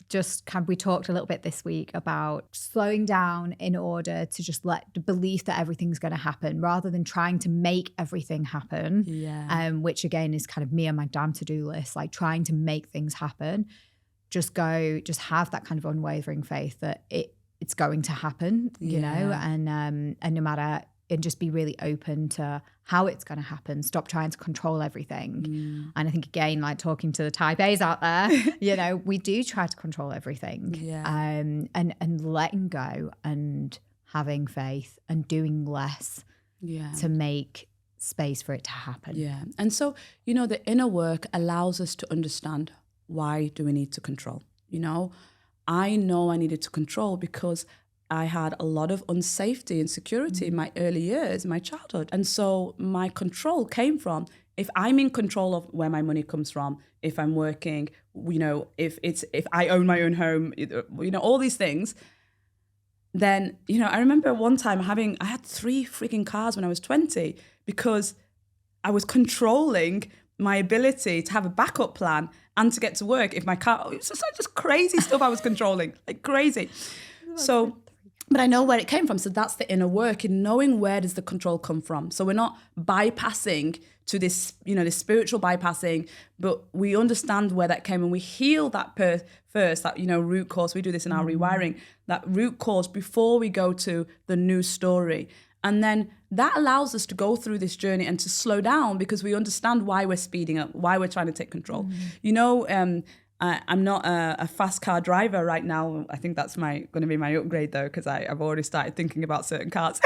just kind of, we talked a little bit this week about slowing down in order to just let the belief that everything's going to happen rather than trying to make everything happen. Yeah. Which again is kind of me and my damn to-do list, like trying to make things happen. Just have that kind of unwavering faith that it's going to happen, you know, and no matter, and just be really open to how it's going to happen. Stop trying to control everything. And I think, again, like talking to the type A's out there, you know, we do try to control everything. And letting go and having faith and doing less to make space for it to happen. Yeah. And so, you know, the inner work allows us to understand, why do we need to control? You know I needed to control because I had a lot of unsafety and insecurity in my early years, in my childhood. And so my control came from, if I'm in control of where my money comes from, if I'm working, you know, if I own my own home, you know, all these things, then, you know, I remember one time I had 3 freaking cars when I was 20 because I was controlling my ability to have a backup plan and to get to work if my car, it was just crazy stuff I was controlling, like crazy. So, but I know where it came from. So that's the inner work in knowing, where does the control come from? So we're not bypassing to this, you know, this spiritual bypassing, but we understand where that came and we heal that first, that, you know, root cause. We do this in our rewiring, that root cause before we go to the new story. And then that allows us to go through this journey and to slow down because we understand why we're speeding up, why we're trying to take control. You know, I'm not a fast car driver right now. I think that's going to be my upgrade though, because I've already started thinking about certain cars.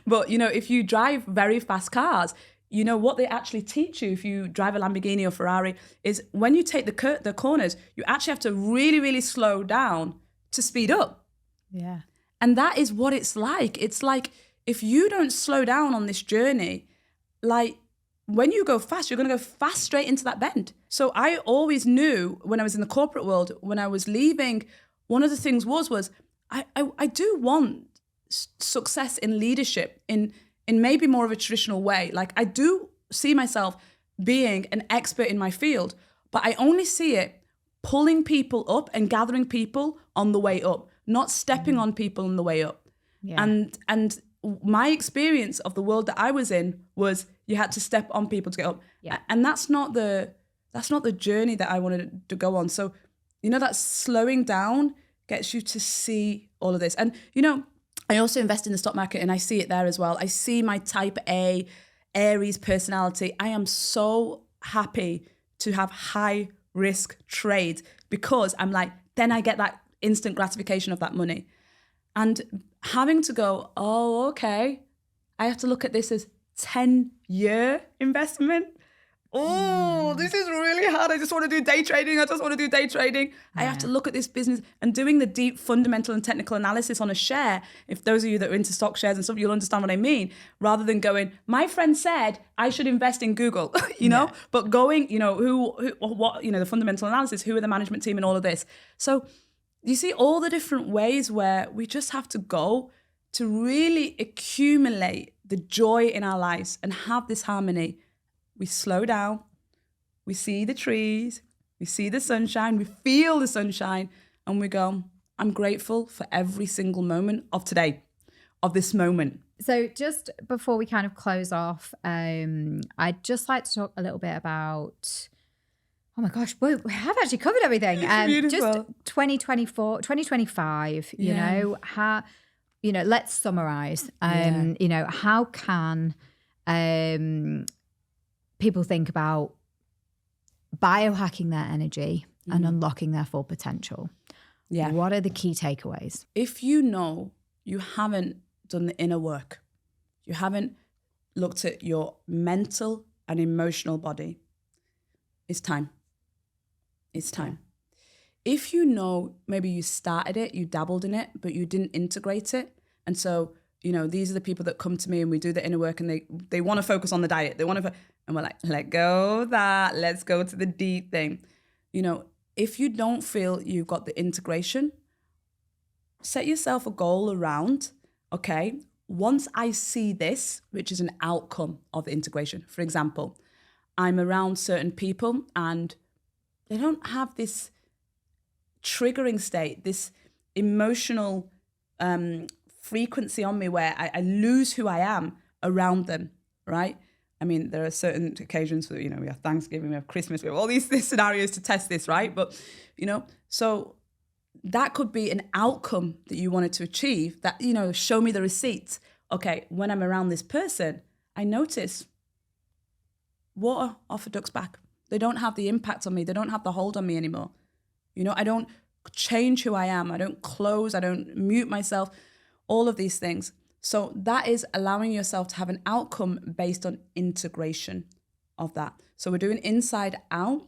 But, you know, if you drive very fast cars, you know, what they actually teach you if you drive a Lamborghini or Ferrari is when you take the corners, you actually have to really, really slow down to speed up. Yeah. And that is what it's like. It's like, if you don't slow down on this journey, like when you go fast, you're going to go fast straight into that bend. So I always knew when I was in the corporate world, when I was leaving, one of the things was I do want success in leadership in maybe more of a traditional way. Like I do see myself being an expert in my field, but I only see it pulling people up and gathering people on the way up, not stepping on people on the way up. Yeah. And my experience of the world that I was in was you had to step on people to get up. Yeah. And that's not the journey that I wanted to go on. So, you know, that slowing down gets you to see all of this. And, you know, I also invest in the stock market and I see it there as well. I see my type A, Aries personality. I am so happy to have high risk trades because I'm like, then I get that instant gratification of that money. And having to go, oh, okay, I have to look at this as 10-year investment. Oh, this is really hard. I just want to do day trading. Yeah. I have to look at this business and doing the deep fundamental and technical analysis on a share. If those of you that are into stock shares and stuff, you'll understand what I mean. Rather than going, my friend said I should invest in Google, you know, but going, you know, what, you know, the fundamental analysis, who are the management team and all of this. So you see all the different ways where we just have to go to really accumulate the joy in our lives and have this harmony. We slow down, we see the trees, we see the sunshine, we feel the sunshine, and we go, I'm grateful for every single moment of today, of this moment. So just before we kind of close off, I'd just like to talk a little bit about, oh my gosh, we have actually covered everything. Just 2024, 2025, you know, how, you know, let's summarize. You know, how can people think about biohacking their energy and unlocking their full potential? Yeah. What are the key takeaways? If you know you haven't done the inner work, you haven't looked at your mental and emotional body, it's time. It's time. If you know maybe you started it, you dabbled in it, but you didn't integrate it. And so, you know, these are the people that come to me and we do the inner work and they want to focus on the diet. They want to, and we're like, let go of that. Let's go to the deep thing. You know, if you don't feel you've got the integration, set yourself a goal around, okay, once I see this, which is an outcome of the integration. For example, I'm around certain people and they don't have this triggering state, this emotional frequency on me where I lose who I am around them, right? I mean, there are certain occasions where, we have Thanksgiving, we have Christmas, we have all these scenarios to test this, right? But, so that could be an outcome that you wanted to achieve that, show me the receipts. Okay, when I'm around this person, I notice water off a duck's back. They don't have the impact on me. They don't have the hold on me anymore. I don't change who I am. I don't close. I don't mute myself. All of these things. So that is allowing yourself to have an outcome based on integration of that. So we're doing inside out.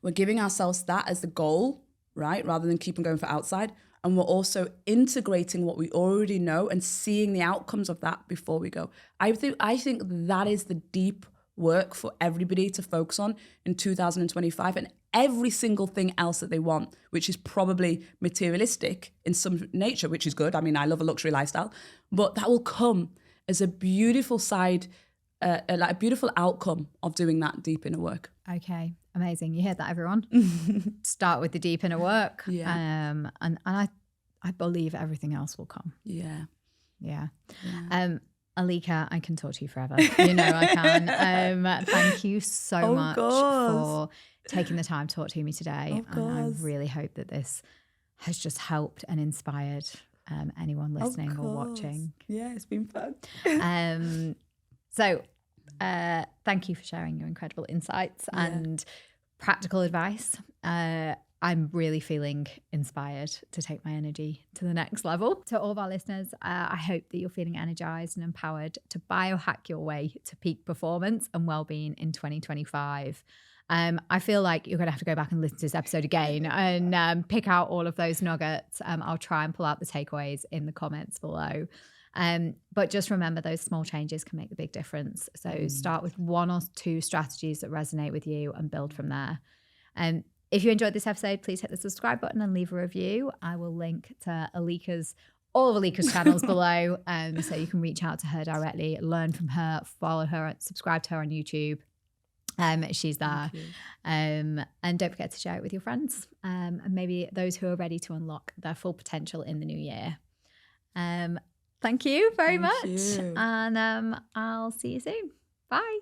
We're giving ourselves that as the goal, right? Rather than keep on going for outside. And we're also integrating what we already know and seeing the outcomes of that before we go. I think that is the deep work for everybody to focus on in 2025, and every single thing else that they want, which is probably materialistic in some nature, which is good. I mean, I love a luxury lifestyle, but that will come as a beautiful side, like a beautiful outcome of doing that deep inner work. Okay, amazing. You heard that, everyone. Start with the deep inner work. Yeah. And I believe everything else will come. Yeah. Alika, I can talk to you forever. I can. Thank you so much for taking the time to talk to me today. And I really hope that this has just helped and inspired anyone listening or watching. Yeah, it's been fun. So thank you for sharing your incredible insights and practical advice. I'm really feeling inspired to take my energy to the next level. To all of our listeners, I hope that you're feeling energized and empowered to biohack your way to peak performance and well-being in 2025. I feel like you're going to have to go back and listen to this episode again and pick out all of those nuggets. I'll try and pull out the takeaways in the comments below. But just remember, those small changes can make the big difference. So start with 1 or 2 strategies that resonate with you and build from there. If you enjoyed this episode, please hit the subscribe button and leave a review. I will link to all of Alika's channels below, so you can reach out to her directly, learn from her, follow her, subscribe to her on YouTube. She's there. And don't forget to share it with your friends, and maybe those who are ready to unlock their full potential in the new year. Thank you very much. And I'll see you soon. Bye.